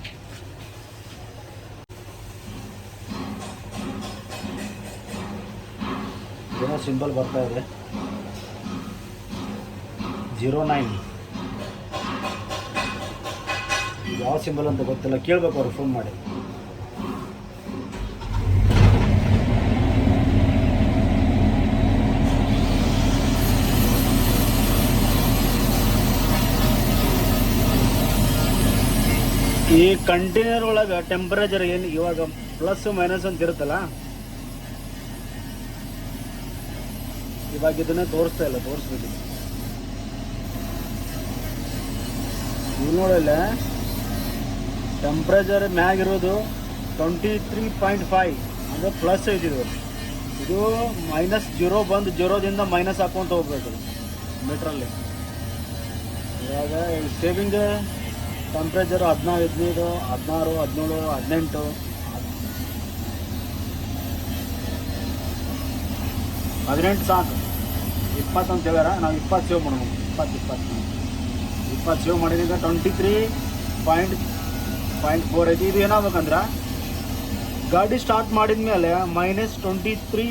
ಏನೋ ಸಿಂಬಲ್ ಬರ್ತಾ ಇದೆ, 09. ಯಾವ ಸಿಂಬಲ್ ಅಂತ ಗೊತ್ತಿಲ್ಲ, ಕೇಳಬೇಕು ಅವ್ರಿಗೆ ಫೋನ್ ಮಾಡಿ. ಈ ಕಂಟೈನರ್ ಒಳಗೆ ಟೆಂಪರೇಚರ್ ಏನು ಇವಾಗ ಪ್ಲಸ್ ಮೈನಸ್ ಅಂತ ಇರುತ್ತಲ್ಲ, ಇವಾಗ ಇದನ್ನೇ ತೋರಿಸ್ತಾ ಇಲ್ಲ, ತೋರಿಸ್ಬೇಕು. ಇದು ನೋಡಲ್ಲ, ಟೆಂಪ್ರೇಚರ್ ಮ್ಯಾಗಿರೋದು 23.5 ಅಂದರೆ ಪ್ಲಸ್ ಐತಿದು. ಇದು -0 ಬಂದು 0ದಿಂದ ಮೈನಸ್ ಹಾಕ್ಕೊಂತ ಹೋಗ್ಬೇಕು ಮೀಟ್ರಲ್ಲಿ. ಇವಾಗ ಸೇವಿಂಗ್ ಟೆಂಪ್ರೇಚರು 15, 16, 17, 18, 18 ಸಾಕು. 20 ಅಂತ ಹೇಳ್ಯಾರ, ನಾವು 20 ಸೇವ್ ಮಾಡೋಣ. 20 ಸೇವ್ ಮಾಡಿದಾಗ 23.4 ಐತಿ. ಇದು ಏನಾಗಬೇಕಂದ್ರೆ ಗಾಡಿ ಸ್ಟಾರ್ಟ್ ಮಾಡಿದ ಮೇಲೆ -23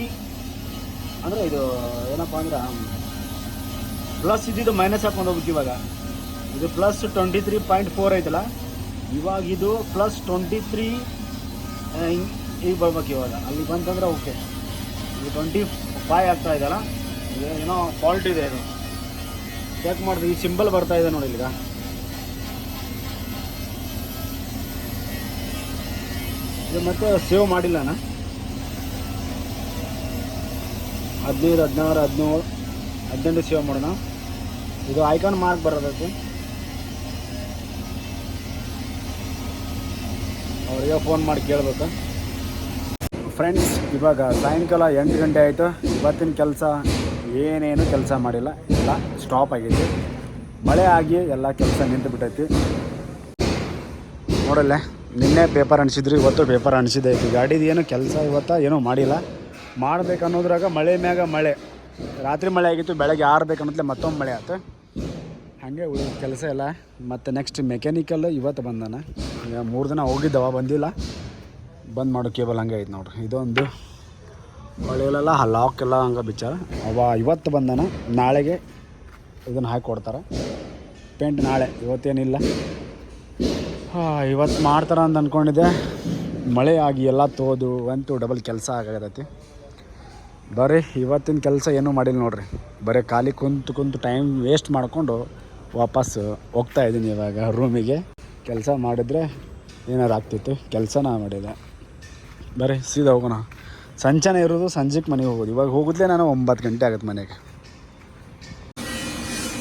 ಅಂದರೆ ಇದು ಏನಪ್ಪ ಅಂದ್ರೆ ಪ್ಲಸ್ ಇದ್ದಿದ್ದು ಮೈನಸ್ ಹಾಕ್ಕೊಂಡು ಹೋಗ್ಬೇಕು. ಇವಾಗ ಇದು ಪ್ಲಸ್ 23.4 ಐತಲ್ಲ, ಇವಾಗ ಇದು ಪ್ಲಸ್ 23 ಈಗ ಬರ್ಬೇಕು. ಇವಾಗ ಅಲ್ಲಿ ಬಂತಂದ್ರೆ ಓಕೆ. ಇದು 25 ಆಗ್ತಾ ಇದೆಯಲ್ಲ, ಏನೋ ಫಾಲ್ಟ್ ಇದೆ. ಇದು ಚೆಕ್ ಮಾಡಿದ್ರೆ ಈ ಸಿಂಬಲ್ ಬರ್ತಾ ಇದೆ ನೋಡಿ ಈಗ. ಇದು ಮತ್ತೆ ಸೇವ್ ಮಾಡಿಲ್ಲಣ್ಣ. 15, 16, 17, 18 ಸೇವ್ ಮಾಡೋಣ. ಇದು ಐಕಾನ್ ಮಾರ್ಕ್ ಬರೋದಕ್ಕೆ ಅವರಿಗೆ ಫೋನ್ ಮಾಡಿ ಕೇಳಬೇಕು. ಫ್ರೆಂಡ್ಸ್, ಇವಾಗ ಸಾಯಂಕಾಲ 8 ಗಂಟೆ ಆಯಿತು. ಇವತ್ತಿನ ಕೆಲಸ ಏನೇನು ಕೆಲಸ ಮಾಡಿಲ್ಲ, ಎಲ್ಲ ಸ್ಟಾಪ್ ಆಗೈತಿ. ಮಳೆ ಆಗಿ ಎಲ್ಲ ಕೆಲಸ ನಿಂತು ಬಿಟ್ಟೈತಿ. ನೋಡಲ್ಲೇ, ನಿನ್ನೆ ಪೇಪರ್ ಅಣಿಸಿದ್ರು, ಇವತ್ತು ಪೇಪರ್ ಅಣಿಸಿದೆ. ಐತಿ ಗಾಡಿದು ಏನು ಕೆಲಸ ಇವತ್ತು ಏನೂ ಮಾಡಿಲ್ಲ. ಮಾಡ್ಬೇಕನ್ನೋದ್ರಾಗ ಮಳೆ ಮ್ಯಾಗ ಮಳೆ, ರಾತ್ರಿ ಮಳೆ ಆಗಿತ್ತು, ಬೆಳಗ್ಗೆ ಆರಬೇಕನ್ನೋದ್ಲೆ ಮತ್ತೊಮ್ಮೆ ಮಳೆ ಆಯ್ತು. ಹಾಗೆ ಉಳಿದ ಕೆಲಸ ಎಲ್ಲ. ಮತ್ತು ನೆಕ್ಸ್ಟ್ ಮೆಕ್ಯಾನಿಕಲ್ ಇವತ್ತು ಬಂದಾನ. ಈಗ 3 ದಿನ ಹೋಗಿದ್ದವ, ಬಂದಿಲ್ಲ. ಬಂದ್ ಮಾಡೋ ಕೇಬಲ್ ಹಂಗೆ ಐತೆ ನೋಡ್ರಿ. ಇದೊಂದು ಹೊಳೆಯಲ್ಲೆಲ್ಲ ಲಾಕ್ ಎಲ್ಲ ಹಂಗೆ ಬಿಚ್ಚಾರ. ಅವ ಇವತ್ತು ಬಂದಾನ, ನಾಳೆಗೆ ಇದನ್ನು ಹಾಕಿ ಕೊಡ್ತಾರೆ. ಪೇಂಟ್ ನಾಳೆ, ಇವತ್ತೇನಿಲ್ಲ. ಇವತ್ತು ಮಾಡ್ತಾರೆ ಅಂತ ಅಂದ್ಕೊಂಡಿದ್ದೆ. ಮಳೆ ಆಗಿ ಎಲ್ಲ ತೋದು ಅಂತೂ ಡಬಲ್ ಕೆಲಸ ಆಗತೈತಿ. ಬರೀ ಇವತ್ತಿನ ಕೆಲಸ ಏನೂ ಮಾಡಿಲ್ಲ ನೋಡ್ರಿ. ಬರೀ ಖಾಲಿ ಕುಂತು ಟೈಮ್ ವೇಸ್ಟ್ ಮಾಡಿಕೊಂಡು ವಾಪಸ್ ಹೋಗ್ತಾ ಇದ್ದೀನಿ ಇವಾಗ ರೂಮಿಗೆ. ಕೆಲಸ ಮಾಡಿದ್ರೆ ಏನಾರು ಆಗ್ತಿತ್ತು, ಕೆಲಸನ ಮಾಡಿದೆ. ಬರೀ ಸೀದಾ ಹೋಗೋಣ. ಸಂಜೆನೇ ಇರೋದು, ಸಂಜೆಗೆ ಮನೆಗೆ ಹೋಗೋದು. ಇವಾಗ ಹೋಗೋದ್ಲೇ ನಾನು 9 ಗಂಟೆ ಆಗುತ್ತೆ ಮನೆಗೆ.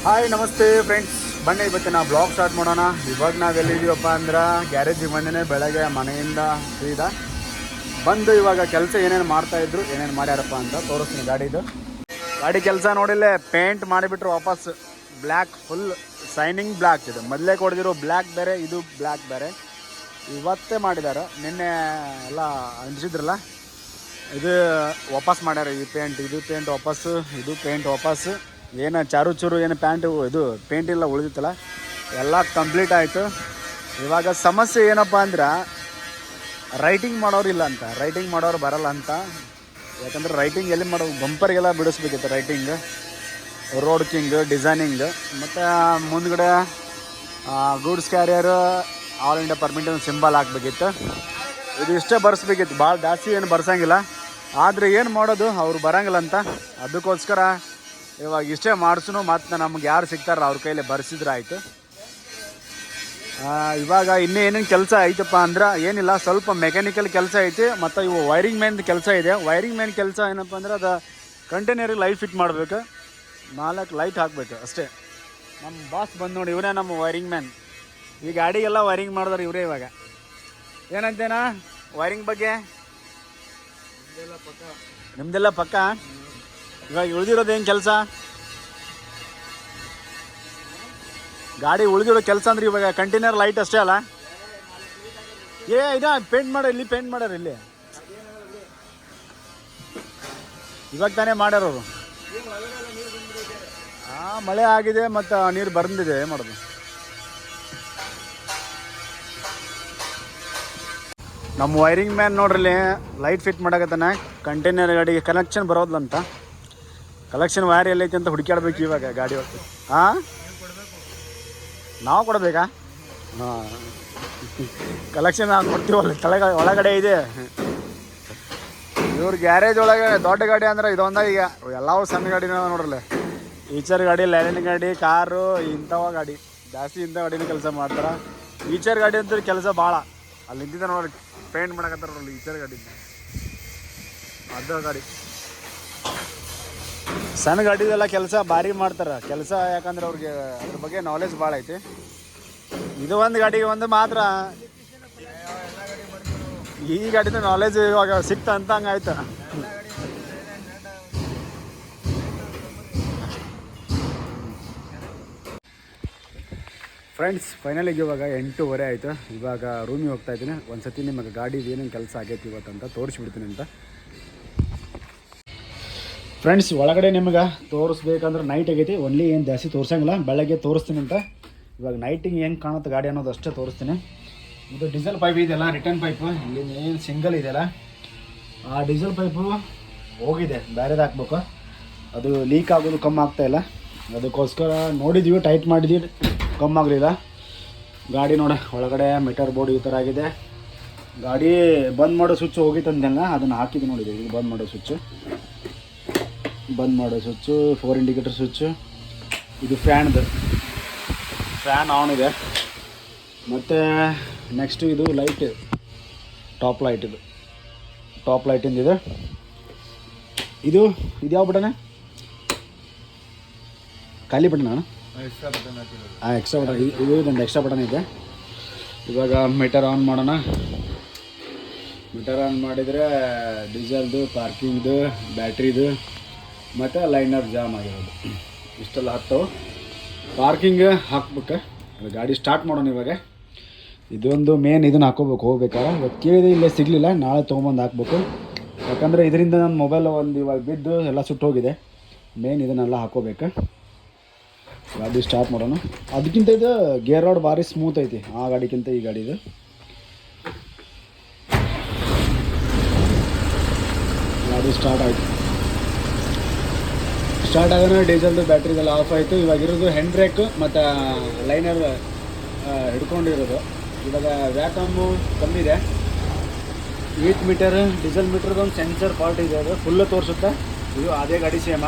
ಹಾಯ್, ನಮಸ್ತೆ ಫ್ರೆಂಡ್ಸ್. ಬನ್ನಿ ಇವತ್ತು ನಾವು ಬ್ಲಾಗ್ ಸ್ಟಾರ್ಟ್ ಮಾಡೋಣ. ಇವಾಗ ನಾವು ಎಲ್ಲಿದ್ದೀವಪ್ಪ ಅಂದ್ರೆ ಗ್ಯಾರೇಜಿಗೆ ಬಂದೇನೆ. ಬೆಳಗ್ಗೆ ಮನೆಯಿಂದ ಸೀದಾ ಬಂದು ಇವಾಗ ಕೆಲಸ ಏನೇನು ಮಾಡ್ತಾಯಿದ್ರು, ಏನೇನು ಮಾಡ್ಯಾರಪ್ಪ ಅಂತ ತೋರಿಸ್ತೀನಿ. ಗಾಡಿ ಕೆಲಸ ನೋಡಿಲ್ಲೇ ಪೇಂಟ್ ಮಾಡಿಬಿಟ್ರು ವಾಪಸ್. ಬ್ಲ್ಯಾಕ್ ಫುಲ್ ಶೈನಿಂಗ್ ಬ್ಲ್ಯಾಕ್ ಇದು. ಮೊದಲೇ ಕೊಡ್ದಿರೋ ಬ್ಲ್ಯಾಕ್ ಬೇರೆ, ಇದು ಬ್ಲ್ಯಾಕ್ ಬೇರೆ. ಇವತ್ತೇ ಮಾಡಿದ್ದಾರೆ. ನಿನ್ನೆ ಎಲ್ಲ ಅಂಟಿಸಿದ್ರಲ್ಲ, ಇದು ವಾಪಸ್ ಮಾಡ್ಯಾರ. ಈ ಪೇಂಟ್, ಇದು ಪೇಂಟ್ ವಾಪಸ್ಸು, ಇದು ಪೇಂಟ್ ವಾಪಸ್ಸು. ಏನು ಚಾರು ಚೂರು ಏನು ಪ್ಯಾಂಟು ಇದು ಪೇಂಟ್ ಎಲ್ಲ ಉಳಿದಿತ್ತಲ್ಲ, ಎಲ್ಲ ಕಂಪ್ಲೀಟ್ ಆಯಿತು. ಇವಾಗ ಸಮಸ್ಯೆ ಏನಪ್ಪ ಅಂದ್ರೆ ರೈಟಿಂಗ್ ಮಾಡೋರು ಇಲ್ಲ ಅಂತ, ರೈಟಿಂಗ್ ಮಾಡೋರು ಬರಲ್ಲ ಅಂತ. ಯಾಕಂದ್ರೆ ರೈಟಿಂಗ್ ಎಲ್ಲಿ ಮಾಡೋ, ಬಂಪರ್ಗೆಲ್ಲ ಬಿಡಿಸ್ಬೇಕಿತ್ತು ರೈಟಿಂಗ್, ರೋಡ್ ಕಿಂಗ್, ಡಿಸೈನಿಂಗ್. ಮತ್ತು ಮುಂದ್ಗಡೆ goods carrier, all India permit symbol ಹಾಕ್ಬೇಕಿತ್ತು. ಇದು ಇಷ್ಟೇ ಬರ್ಸ್ಬೇಕಿತ್ತು, ಭಾಳ ಜಾಸ್ತಿ ಏನು ಬರ್ಸಂಗಿಲ್ಲ. ಆದರೆ ಏನು ಮಾಡೋದು, ಅವ್ರು ಬರೋಂಗಿಲ್ಲ ಅಂತ. ಅದಕ್ಕೋಸ್ಕರ ಇವಾಗ ಇಷ್ಟೇ ಮಾಡಿಸ್ನು. ಮತ್ತು ನಮ್ಗೆ ಯಾರು ಸಿಗ್ತಾರ ಅವ್ರ ಕೈಲಿ ಬರ್ಸಿದ್ರೆ ಆಯಿತು. ಇವಾಗ ಇನ್ನೂ ಏನೇನು ಕೆಲಸ ಐತಪ್ಪ ಅಂದ್ರೆ ಏನಿಲ್ಲ, ಸ್ವಲ್ಪ ಮೆಕ್ಯಾನಿಕಲ್ ಕೆಲಸ ಐತಿ. ಮತ್ತು ಇವು ವೈರಿಂಗ್ ಮ್ಯಾನ್ ಕೆಲಸ ಇದೆ. ವೈರಿಂಗ್ ಮ್ಯಾನ್ ಕೆಲಸ ಏನಪ್ಪ ಅಂದ್ರೆ ಅದು ಕಂಟೈನರಿಗೆ ಲೈಟ್ ಫಿಟ್ ಮಾಡಬೇಕು, 4 ಲೈಟ್ ಹಾಕಬೇಕು ಅಷ್ಟೇ. ನಮ್ಮ ಬಾಸ್ ಬಂದು ನೋಡಿ, ಇವರೇ ನಮ್ಮ ವೈರಿಂಗ್ ಮ್ಯಾನ್. ಈ ಗಾಡಿಗೆಲ್ಲ ವೈರಿಂಗ್ ಮಾಡಿದ್ರೆ ಇವರೇ. ಇವಾಗ ಏನಂತೇನಾ ವೈರಿಂಗ್ ಬಗ್ಗೆ? ನಿಮ್ದೆಲ್ಲ ಪಕ್ಕ. ಇವಾಗ ಉಳಿದಿರೋದು ಏನು ಕೆಲಸ? ಗಾಡಿ ಉಳಿದಿರೋ ಕೆಲಸ ಅಂದ್ರೆ ಇವಾಗ ಕಂಟೈನರ್ ಲೈಟ್ ಅಷ್ಟೇ ಅಲ್ಲ. ಇದಾ ಪೇಂಟ್ ಮಾಡೋ, ಇಲ್ಲಿ ಪೇಂಟ್ ಮಾಡ್ಯಾರ. ಇಲ್ಲಿ ಇವಾಗ ತಾನೇ ಮಾಡ್ಯಾರವರು. ಮಳೆ ಆಗಿದೆ ಮತ್ತು ನೀರು ಬಂದಿದೆ, ಏನು ಮಾಡೋದು. ನಮ್ಮ ವೈರಿಂಗ್ ಮ್ಯಾನ್ ನೋಡ್ರಲ್ಲಿ ಲೈಟ್ ಫಿಟ್ ಮಾಡಕತ್ತಾನೆ. ಕಂಟೈನರ್ ಗಾಡಿಗೆ ಕನೆಕ್ಷನ್ ಬರೋದ್ಲಂತ. ಕಲೆಕ್ಷನ್ ವೈರ್ ಎಲ್ಲೈತಿ ಅಂತ ಹುಡುಕಾಡ್ಬೇಕು ಇವಾಗ ಗಾಡಿ ಹೊತ್ತು. ನಾವು ಕೊಡಬೇಕಾ? ಕಲೆಕ್ಷನ್ ನಾವು ಕೊಡ್ತೀವಲ್ಲ, ಒಳಗಡೆ ಇದೆ. ಇವ್ರ ಗ್ಯಾರೇಜ್ ಒಳಗೆ ದೊಡ್ಡ ಗಾಡಿ ಅಂದ್ರೆ ಇದೊಂದ. ಈಗ ಎಲ್ಲವೂ ಸಣ್ಣ ಗಾಡಿನ ನೋಡ್ರಲ್ಲ. ಈಚರ್ ಗಾಡಿ, ಲೈನಿಂಗ್ ಗಾಡಿ, ಕಾರು, ಇಂಥವ ಗಾಡಿ ಜಾಸ್ತಿ. ಇಂಥ ಗಾಡಿನ ಕೆಲಸ ಮಾಡ್ತಾರೆ. ಈಚರ್ ಗಾಡಿ ಅಂತ ಕೆಲಸ ಭಾಳ. ಅಲ್ಲಿ ನಿಂತಿದ್ದ ನೋಡ್ರಿ, ಪೇಂಟ್ ಮಾಡಕತ್ತಾರ ನೋಡ್ರಿ ಈಚರ್ ಗಾಡಿ. ಅದು ಗಾಡಿ ಸಣ್ಣ ಗಾಡಿದೆಲ್ಲ ಕೆಲಸ ಭಾರಿ ಮಾಡ್ತಾರೆ ಕೆಲಸ. ಯಾಕಂದ್ರೆ ಅವ್ರಿಗೆ ಅದ್ರ ಬಗ್ಗೆ ನಾಲೆಜ್ ಭಾಳ ಐತಿ. ಇದು ಒಂದು ಗಾಡಿಗೆ ಒಂದು ಮಾತ್ರ ಈ ಗಾಡಿದ ನಾಲೆಜ್ ಇವಾಗ ಸಿಕ್ತ ಅಂತ ಹಂಗಾಯ್ತು. ಫ್ರೆಂಡ್ಸ್, ಫೈನಲಿಗೆ ಇವಾಗ 8:15 ಆಯಿತು. ಇವಾಗ ರೂಮಿಗೆ ಹೋಗ್ತಾ ಇದ್ದೀನಿ. ಒಂದು ಸತಿ ನಿಮಗೆ ಗಾಡಿದು ಏನೇನು ಕೆಲಸ ಆಗೈತಿ ಇವತ್ತು ಅಂತ ತೋರಿಸ್ಬಿಡ್ತೀನಿ ಅಂತ. ಫ್ರೆಂಡ್ಸ್, ಒಳಗಡೆ ನಿಮಗೆ ತೋರಿಸ್ಬೇಕಂದ್ರೆ ನೈಟ್ ಆಗೈತಿ. ಒನ್ಲಿ ಏನು ಜಾಸ್ತಿ ತೋರಿಸಂಗಿಲ್ಲ, ಬೆಳಗ್ಗೆ ತೋರಿಸ್ತೀನಿ ಅಂತ. ಇವಾಗ ನೈಟಿಂಗ್ ಹೆಂಗೆ ಕಾಣುತ್ತೆ ಗಾಡಿ ಅನ್ನೋದು ಅಷ್ಟೇ ತೋರಿಸ್ತೀನಿ. ಇದು ಡೀಸೆಲ್ ಪೈಪ್ ಇದೆಯಲ್ಲ, ರಿಟರ್ನ್ ಪೈಪು, ಇಲ್ಲಿ ಏನು ಸಿಂಗಲ್ ಇದೆಯಲ್ಲ, ಆ ಡೀಸೆಲ್ ಪೈಪು ಹೋಗಿದೆ, ಬೇರೆದು ಹಾಕ್ಬೇಕು. ಅದು ಲೀಕ್ ಆಗೋದು ಕಮ್ಮಿ ಆಗ್ತಾಯಿಲ್ಲ. ಅದಕ್ಕೋಸ್ಕರ ನೋಡಿದ್ವಿ, ಟೈಟ್ ಮಾಡಿದ್ವಿ, ಕಮ್ಮಿ ಆಗಲಿಲ್ಲ. ಗಾಡಿ ನೋಡಿ ಒಳಗಡೆ ಮೀಟರ್ ಬೋರ್ಡ್ ಈ ಥರ ಆಗಿದೆ. ಗಾಡಿ ಬಂದ್ ಮಾಡೋ ಸ್ವಿಚ್ ಹೋಗಿತ್ತಂದೆಲ್ಲ ಅದನ್ನು ಹಾಕಿದ್ದು ನೋಡಿದೆ. ಇದು ಬಂದ್ ಮಾಡೋ ಸ್ವಿಚ್ಚು, ಬಂದ್ ಮಾಡೋ ಸ್ವಿಚ್ಚು, 4 ಇಂಡಿಕೇಟರ್ ಸ್ವಿಚ್ಚು, ಇದು ಫ್ಯಾನ್ ಆನ್ ಇದೆ. ಮತ್ತು ನೆಕ್ಸ್ಟು ಇದು ಲೈಟ್, ಟಾಪ್ ಲೈಟಿಂದ ಇದೆ. ಇದು ಯಾವ ಬಟನ್? ಖಾಲಿ ಬಟನ್ ಎಕ್ಸ್ಟ್ರಾ ಬಟನ್. ಇದು ಒಂದು ಎಕ್ಸ್ಟ್ರಾ ಬಟನ್ ಇದೆ. ಇವಾಗ ಮೀಟರ್ ಆನ್ ಮಾಡೋಣ. ಮೀಟರ್ ಆನ್ ಮಾಡಿದರೆ ಡೀಸೆಲ್ದು, ಪಾರ್ಕಿಂಗ್ದು, ಬ್ಯಾಟ್ರಿದು ಮತ್ತು ಲೈನರ್ ಜಾಮ್ ಆಗಿರೋದು ಇಷ್ಟೆಲ್ಲ ಹತ್ತವು. ಪಾರ್ಕಿಂಗ್ ಹಾಕ್ಬೇಕು. ಗಾಡಿ ಸ್ಟಾರ್ಟ್ ಮಾಡೋಣ ಇವಾಗ. ಇದೊಂದು ಮೇನ್ ಇದನ್ನು ಹಾಕೋಬೇಕು ಹೋಗ್ಬೇಕಾದ್ರೆ. ಇವತ್ತು ಕೇಳಿದೆ, ಇಲ್ಲೇ ಸಿಗಲಿಲ್ಲ, ನಾಳೆ ತೊಗೊಂಬಂದು ಹಾಕ್ಬೇಕು. ಯಾಕಂದರೆ ಇದರಿಂದ ನನ್ನ ಮೊಬೈಲ್ ಒಂದು ಇವಾಗ ಬಿದ್ದು ಎಲ್ಲ ಸುಟ್ಟೋಗಿದೆ. ಮೇನ್ ಇದನ್ನೆಲ್ಲ ಹಾಕೋಬೇಕು. ಗಾಡಿ ಸ್ಟಾರ್ಟ್ ಮಾಡೋಣ. ಅದಕ್ಕಿಂತ ಇದು ಗೇರ್ ರಾಡ್ ಭಾರಿ ಸ್ಮೂತ್ ಐತಿ ಆ ಗಾಡಿಗಿಂತ ಈ ಗಾಡಿದು. ಗಾಡಿ ಸ್ಟಾರ್ಟ್ ಆಯಿತು. ಸ್ಟಾರ್ಟ್ ಆಗೋಣ. ಡೀಸೆಲ್ದು ಬ್ಯಾಟ್ರಿದೆಲ್ಲ ಆಫ್ ಆಯಿತು. ಇವಾಗ ಇರೋದು ಹ್ಯಾಂಡ್ ಬ್ರೇಕ್ ಮತ್ತು ಲೈನರ್ ಹಿಡ್ಕೊಂಡಿರೋದು. ಇವಾಗ ವ್ಯಾಕಮ್ಮು ಕಮ್ಮಿ ಇದೆ. 8 ಮೀಟರ್ ಡೀಸೆಲ್ ಮೀಟರ್ದು ಒಂದು ಸೆನ್ಸರ್ ಫಾಲ್ಟ್ ಇದೆ. ಅದು ಫುಲ್ಲು ತೋರಿಸುತ್ತೆ. ಇದು ಅದೇ ಗಾಡಿ ಸೇಮ.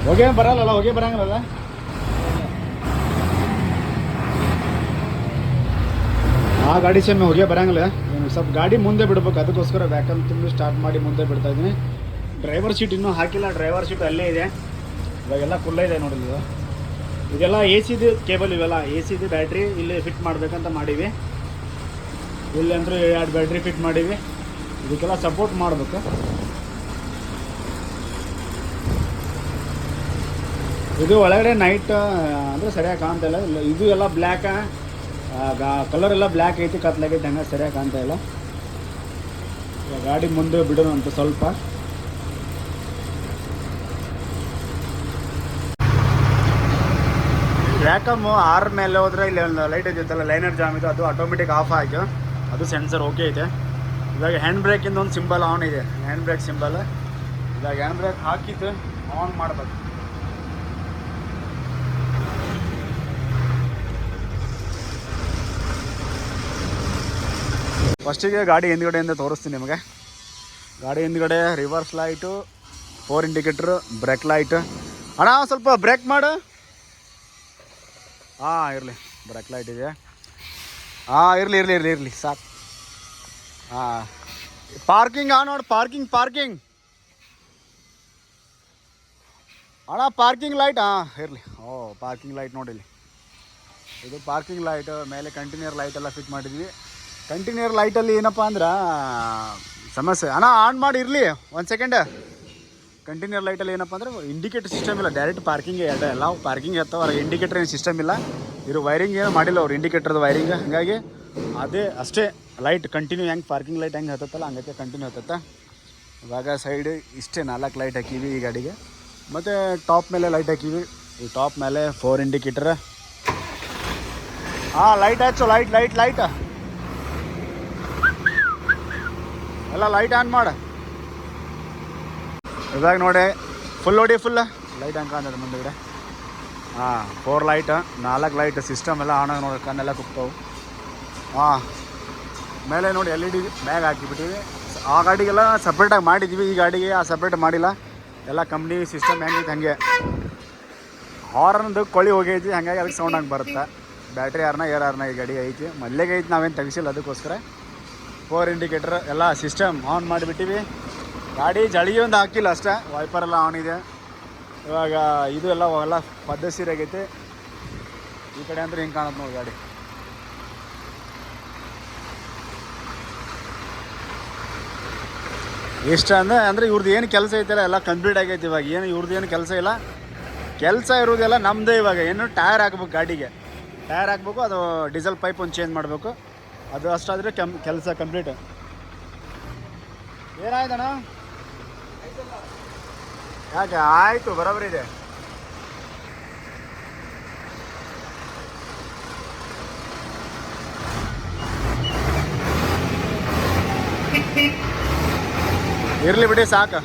ಹೊಗೆ ಬರಲ್ಲ, ಹೊಗೆ ಬರಂಗಿಲ್ಲ. ಆ ಗಾಡಿ ಸೇಮ್ ಹೊಗೆ ಬರಂಗಿಲ್ಲ. ಸ್ವಲ್ಪ ಗಾಡಿ ಮುಂದೆ ಬಿಡ್ಬೇಕು, ಅದಕ್ಕೋಸ್ಕರ ವ್ಯಾಕಮ್ ತುಂಬಿ ಸ್ಟಾರ್ಟ್ ಮಾಡಿ ಮುಂದೆ ಬಿಡ್ತಾ ಇದ್ದೀನಿ. ಡ್ರೈವರ್ ಸೀಟ್ ಇನ್ನೂ ಹಾಕಿಲ್ಲ. ಡ್ರೈವರ್ ಸೀಟ್ ಅಲ್ಲೇ ಇದೆ. ಇವಾಗೆಲ್ಲ ಕುಲ್ಲ ಇದೆ ನೋಡಿ. ಇದೆಲ್ಲ ಎ ಸಿದು ಕೇಬಲ್, ಇವೆಲ್ಲ ಎ ಸಿದು ಬ್ಯಾಟ್ರಿ ಇಲ್ಲಿ ಫಿಟ್ ಮಾಡಬೇಕಂತ ಮಾಡೀವಿ. ಇಲ್ಲಿ ಅಂದ್ರೆ 2 ಬ್ಯಾಟ್ರಿ ಫಿಟ್ ಮಾಡೀವಿ. ಇದಕ್ಕೆಲ್ಲ ಸಪೋರ್ಟ್ ಮಾಡಬೇಕು. ಇದು ಒಳಗಡೆ ನೈಟ್ ಅಂದರೆ ಸರಿಯಾಗಿ ಕಾಣ್ತಾ ಇಲ್ಲ. ಇದು ಎಲ್ಲ ಬ್ಲ್ಯಾಕ, ಕಲರ್ ಎಲ್ಲ ಬ್ಲ್ಯಾಕ್ ಐತಿ, ಕತ್ಲಾಗೈತಿ, ಹಂಗೆ ಸರಿಯಾಗಿ ಕಾಣ್ತಾ ಇಲ್ಲ. ಗಾಡಿ ಮುಂದೆ ಬಿಡೋಣ ಅಂತ ಸ್ವಲ್ಪ. ವ್ಯಾಕಮ್ಮು 6 ಮೇಲೆ ಹೋದ್ರೆ ಇಲ್ಲಿ ಒಂದು ಲೈಟ್ ಐತಲ್ಲ, ಲೈನರ್ ಜಾಮ್ ಇದೆ, ಅದು ಆಟೋಮೆಟಿಕ್ ಆಫ್ ಆಯಿತು. ಅದು ಸೆನ್ಸರ್ ಓಕೆ ಐತೆ. ಇವಾಗ ಹ್ಯಾಂಡ್ ಬ್ರೇಕಿಂದ ಒಂದು ಸಿಂಬಲ್ ಆನ್ ಇದೆ, ಹ್ಯಾಂಡ್ ಬ್ರೇಕ್ ಸಿಂಬಲ್. ಇವಾಗ ಹ್ಯಾಂಡ್ ಬ್ರೇಕ್ ಹಾಕಿದ್ದು ಆನ್ ಮಾಡಬೇಕು. ಫಸ್ಟಿಗೆ ಗಾಡಿ ಹಿಂದ್ಗಡೆಯಿಂದ ತೋರಿಸ್ತೀನಿ ನಿಮಗೆ. ಗಾಡಿ ಹಿಂದ್ಗಡೆ reverse light, 4 indicator, brake light. ಅಣ್ಣ ಸ್ವಲ್ಪ ಬ್ರೇಕ್ ಮಾಡು. ಹಾಂ ಇರಲಿ, ಬ್ರೇಕ್ ಲೈಟ್ ಇದೆ. ಹಾಂ ಇರಲಿ ಸಾಕು. ಹಾಂ ಪಾರ್ಕಿಂಗ್ ನೋಡಿ, ಪಾರ್ಕಿಂಗ್ ಅಣ್ಣ, ಪಾರ್ಕಿಂಗ್ ಲೈಟ್. ಹಾಂ ಇರಲಿ. ಪಾರ್ಕಿಂಗ್ ಲೈಟ್ ನೋಡಿಲಿ, ಇದು ಪಾರ್ಕಿಂಗ್ ಲೈಟ್. ಮೇಲೆ ಕಂಟಿನ್ಯೂರ್ ಲೈಟ್ ಎಲ್ಲ ಫಿಟ್ ಮಾಡಿದ್ವಿ. ಕಂಟಿನ್ಯೂರ್ ಲೈಟಲ್ಲಿ ಏನಪ್ಪ ಅಂದ್ರೆ ಸಮಸ್ಯೆ. ಅಣ್ಣ ಆನ್ ಮಾಡಿ ಇರಲಿ 1 ಸೆಕೆಂಡ್. ಕಂಟಿನ್ಯೂರ್ ಲೈಟಲ್ಲಿ ಏನಪ್ಪ ಅಂದರೆ ಇಂಡಿಕೇಟರ್ ಸಿಸ್ಟಮ್ ಇಲ್ಲ, ಡೈರೆಕ್ಟ್ ಪಾರ್ಕಿಂಗ್ ಎಲ್ಲ ಪಾರ್ಕಿಂಗ್ ಇರ್ತಾವೆ. ಅವ್ರಿಗೆ ಇಂಡಿಕೇಟರ್ ಏನು ಸಿಸ್ಟಮ್ ಇಲ್ಲ. ಇರೋ ವೈರಿಂಗ್ ಏನು ಮಾಡಿಲ್ಲ ಅವ್ರು, ಇಂಡಿಕೇಟರ್ದು ವೈರಿಂಗ್. ಹಾಗಾಗಿ ಅದೇ ಅಷ್ಟೇ ಲೈಟ್ ಕಂಟಿನ್ಯೂ. ಹೆಂಗೆ ಪಾರ್ಕಿಂಗ್ ಲೈಟ್ ಹೆಂಗೆ ಹತ್ತತ್ತಲ್ಲ ಹಂಗೈತೆ ಕಂಟಿನ್ಯೂ ಹತ್ತತ್ತ. ಇವಾಗ ಸೈಡ್ ಇಷ್ಟೇ 4 ಲೈಟ್ ಹಾಕೀವಿ ಈ ಗಾಡಿಗೆ. ಮತ್ತು ಟಾಪ್ ಮೇಲೆ ಲೈಟ್ ಹಾಕೀವಿ. ಈ ಟಾಪ್ ಮೇಲೆ 4 ಇಂಡಿಕೇಟರ್. ಹಾಂ ಲೈಟ್ ಹಚ್ಚು, ಲೈಟ್ ಎಲ್ಲ ಲೈಟ್ ಆನ್ ಮಾಡು. ಇವಾಗ ನೋಡಿ ಫುಲ್ ಲೈಟ್ ಹಂಗೆ ಕಾಣ್ತದೆ ಮುಂದೆಗಡೆ. ಹಾಂ 4 ಲೈಟ್, 4 ಲೈಟ್ ಸಿಸ್ಟಮ್ ಎಲ್ಲ ಆನ್ ಆಗಿ ನೋಡಿ, ಕಣ್ಣೆಲ್ಲ ಕುಗ್ತಾವೆ. ಹಾಂ ಮೇಲೆ ನೋಡಿ LED ಬ್ಯಾಗ್ ಹಾಕಿಬಿಟ್ಟಿವಿ. ಆ ಗಾಡಿಗೆಲ್ಲ ಸಪ್ರೇಟಾಗಿ ಮಾಡಿದ್ವಿ, ಈ ಗಾಡಿಗೆ ಆ ಸಪ್ರೇಟ್ ಮಾಡಿಲ್ಲ. ಎಲ್ಲ ಕಂಪ್ನಿ ಸಿಸ್ಟಮ್ ಹೆಂಗೈತೆ ಹಾಗೆ. ಹಾರ್ನ್ದು ಕೊಳಿ ಹೋಗೈತಿ, ಹಾಗಾಗಿ ಅದಕ್ಕೆ ಸೌಂಡ್ ಹಂಗೆ ಬರುತ್ತೆ. ಬ್ಯಾಟ್ರಿ ಏರ್ ಈ ಗಾಡಿ ಐತಿ, ಮಲ್ಲೆಗೆ ಐತಿ, ನಾವೇನು ತೆಗಿಸಿಲ್ಲ. ಅದಕ್ಕೋಸ್ಕರ 4 ಇಂಡಿಕೇಟರ್ ಎಲ್ಲ ಸಿಸ್ಟಮ್ ಆನ್ ಮಾಡಿಬಿಟ್ಟಿವಿ. ಗಾಡಿ ಜಳಿಗೆ ಒಂದು ಹಾಕಿಲ್ಲ ಅಷ್ಟೇ, ವೈಪರೆಲ್ಲ ಆನ್ ಇದೆ. ಇವಾಗ ಇದು ಎಲ್ಲ ಪದ್ಧತಿ ಸೀರಾಗೈತಿ. ಈ ಕಡೆ ಅಂದರೆ ಹಿಂಗೆ ಕಾಣುತ್ತೆ ನೋಡಿ ಗಾಡಿ. ಇಷ್ಟ ಅಂದರೆ ಇವ್ರದ್ದು ಏನು ಕೆಲಸ ಐತಲ್ಲ ಎಲ್ಲ ಕಂಪ್ಲೀಟ್ ಆಗೈತಿ. ಇವಾಗ ಏನು ಇವ್ರದ್ದು ಏನು ಕೆಲಸ ಇಲ್ಲ, ಕೆಲಸ ಇರೋದೆಲ್ಲ ನಮ್ಮದೇ. ಇವಾಗ ಏನು ಟೈರ್ ಹಾಕ್ಬೇಕು, ಗಾಡಿಗೆ ಟೈರ್ ಹಾಕ್ಬೇಕು, ಅದು ಡೀಸೆಲ್ ಪೈಪ್ ಒಂದು ಚೇಂಜ್ ಮಾಡಬೇಕು. ಅದು ಅಷ್ಟಾದರೆ ಕೆಲಸ ಕಂಪ್ಲೀಟ್. ಏನಾಯ್ತಣ್ಣ? ಯಾಕೆ ಆಯಿತು, ಬರೋಬ್ಬರಿ ಇದೆ. ಇರಲಿ ಬಿಡಿ ಸಾಕು.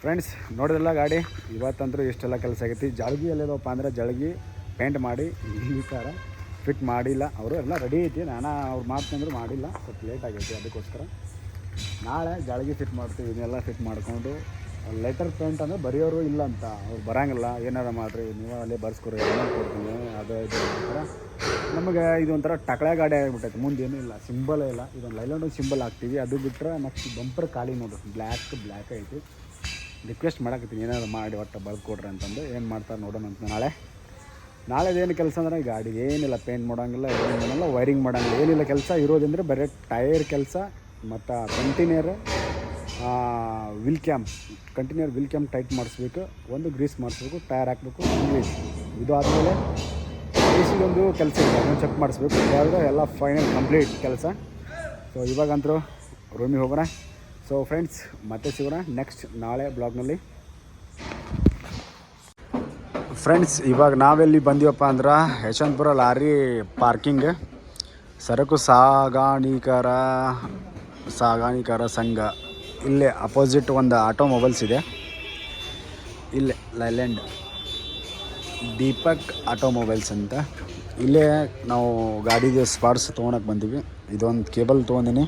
ಫ್ರೆಂಡ್ಸ್ ನೋಡಿದ್ರಲ್ಲ ಗಾಡಿ ಇವತ್ತಂತೂ ಇಷ್ಟೆಲ್ಲ ಕೆಲಸ ಆಗೈತಿ. ಜಳಗಿ ಎಲ್ಲಿದಪ್ಪ ಅಂದರೆ ಜಳಗಿ ಪೇಂಟ್ ಮಾಡಿ ಈ ಥರ ಫಿಟ್ ಮಾಡಿಲ್ಲ. ಅವರು ಎಲ್ಲ ರೆಡಿ ಐತಿ, ನಾನು ಅವ್ರು ಮಾಡ್ತಂದ್ರೆ ಮಾಡಿಲ್ಲ, ಸ್ವಲ್ಪ ಲೇಟ್ ಆಗೈತಿ. ಅದಕ್ಕೋಸ್ಕರ ನಾಳೆ ಜಳಗಿ ಫಿಟ್ ಮಾಡ್ತೀವಿ. ಇದನ್ನೆಲ್ಲ ಫಿಟ್ ಮಾಡಿಕೊಂಡು ಲೆಟರ್ ಪೇಂಟ್ ಅಂದರೆ ಬರೆಯೋರು ಇಲ್ಲ ಅಂತ, ಅವ್ರು ಬರೋಂಗಿಲ್ಲ. ಏನಾರು ಮಾಡಿರಿ ನೀವು ಅಲ್ಲೇ ಬರ್ಸ್ಕೊರಿ, ಏನಾರು ಕೊಡ್ತೀನಿ ಅದು ಇದು ಒಂಥರ ನಮಗೆ ಇದೊಂಥರ ಟಕಳೆ ಗಾಡಿ ಆಗಿಬಿಟ್ಟೈತೆ. ಮುಂದೇನೂ ಇಲ್ಲ, ಸಿಂಬಲೇ ಇಲ್ಲ. ಇದೊಂದು ಲೈಲ್ಯಾಂಡ್ ಸಿಂಬಲ್ ಹಾಕ್ತೀವಿ, ಅದು ಬಿಟ್ಟರೆ ನೆಕ್ಸ್ಟ್ ಬಂಪರ್ ಖಾಲಿ ನೋಡಿರಿ, ಬ್ಲ್ಯಾಕ್ ಐತಿ. ರಿಕ್ವೆಸ್ಟ್ ಮಾಡಕತ್ತೀನಿ ಏನಾದ್ರು ಮಾಡಿ ಒಟ್ಟು ಬಳಕೊಡ್ರಿ ಅಂತಂದು. ಏನು ಮಾಡ್ತಾರೆ ನೋಡೋಣ ಅಂತ. ನಾಳೆದೇನು ಕೆಲಸ ಅಂದ್ರೆ ಗಾಡಿಗೆ ಏನಿಲ್ಲ, ಪೇಂಟ್ ಮಾಡೋಂಗಿಲ್ಲ, ಏನು ಮಾಡಲ್ಲ, ವೈರಿಂಗ್ ಮಾಡೋಂಗಿಲ್ಲ, ಏನಿಲ್ಲ ಕೆಲಸ ಇರೋದಂದರೆ ಬರೀ ಟೈರ್ ಕೆಲಸ ಮತ್ತು ಕಂಟಿನ್ಯೂರ್ ವಿಲ್ ಕ್ಯಾಮ್ ಟೈಟ್ ಮಾಡಿಸ್ಬೇಕು, ಒಂದು ಗ್ರೀಸ್ ಮಾಡಿಸ್ಬೇಕು, ಟೈರ್ ಹಾಕಬೇಕು, ಇಂಗ್ಲೀಷ್. ಇದು ಆದಮೇಲೆ ಒಂದು ಕೆಲಸ ಇದೆ, ಅದನ್ನು ಚೆಕ್ ಮಾಡಿಸ್ಬೇಕು. ಎಲ್ಲ ಫೈನಲ್ ಕಂಪ್ಲೀಟ್ ಕೆಲಸ. ಸೊ ಇವಾಗಂತರೂ ರೂಮಿಗೆ ಹೋಗೋಣ. ಸೊ ಫ್ರೆಂಡ್ಸ್ ಮತ್ತೆ ಸಿಗೋಣ ನೆಕ್ಸ್ಟ್ ನಾಳೆ ಬ್ಲಾಗ್ನಲ್ಲಿ. ಫ್ರೆಂಡ್ಸ್ ಇವಾಗ ನಾವೆಲ್ಲಿ ಬಂದೀವಪ್ಪ ಅಂದ್ರೆ ಯಶವಂತಪುರ ಲಾರಿ ಪಾರ್ಕಿಂಗ್, ಸರಕು ಸಾಗಾಣಿಕರ ಸಂಘ. ಇಲ್ಲೇ ಅಪೋಸಿಟ್ ಒಂದು ಆಟೋಮೊಬೈಲ್ಸ್ ಇದೆ, ಇಲ್ಲೇ ಲೈಲ್ಯಾಂಡ್ ದೀಪಕ್ ಆಟೋಮೊಬೈಲ್ಸ್ ಅಂತ. ಇಲ್ಲೇ ನಾವು ಗಾಡಿದು ಸ್ಪಾರ್ಟ್ಸ್ ತೊಗೊಳಕ್ಕೆ ಬಂದೀವಿ. ಇದೊಂದು ಕೇಬಲ್ ತೊಗೊಂಡಿನಿ,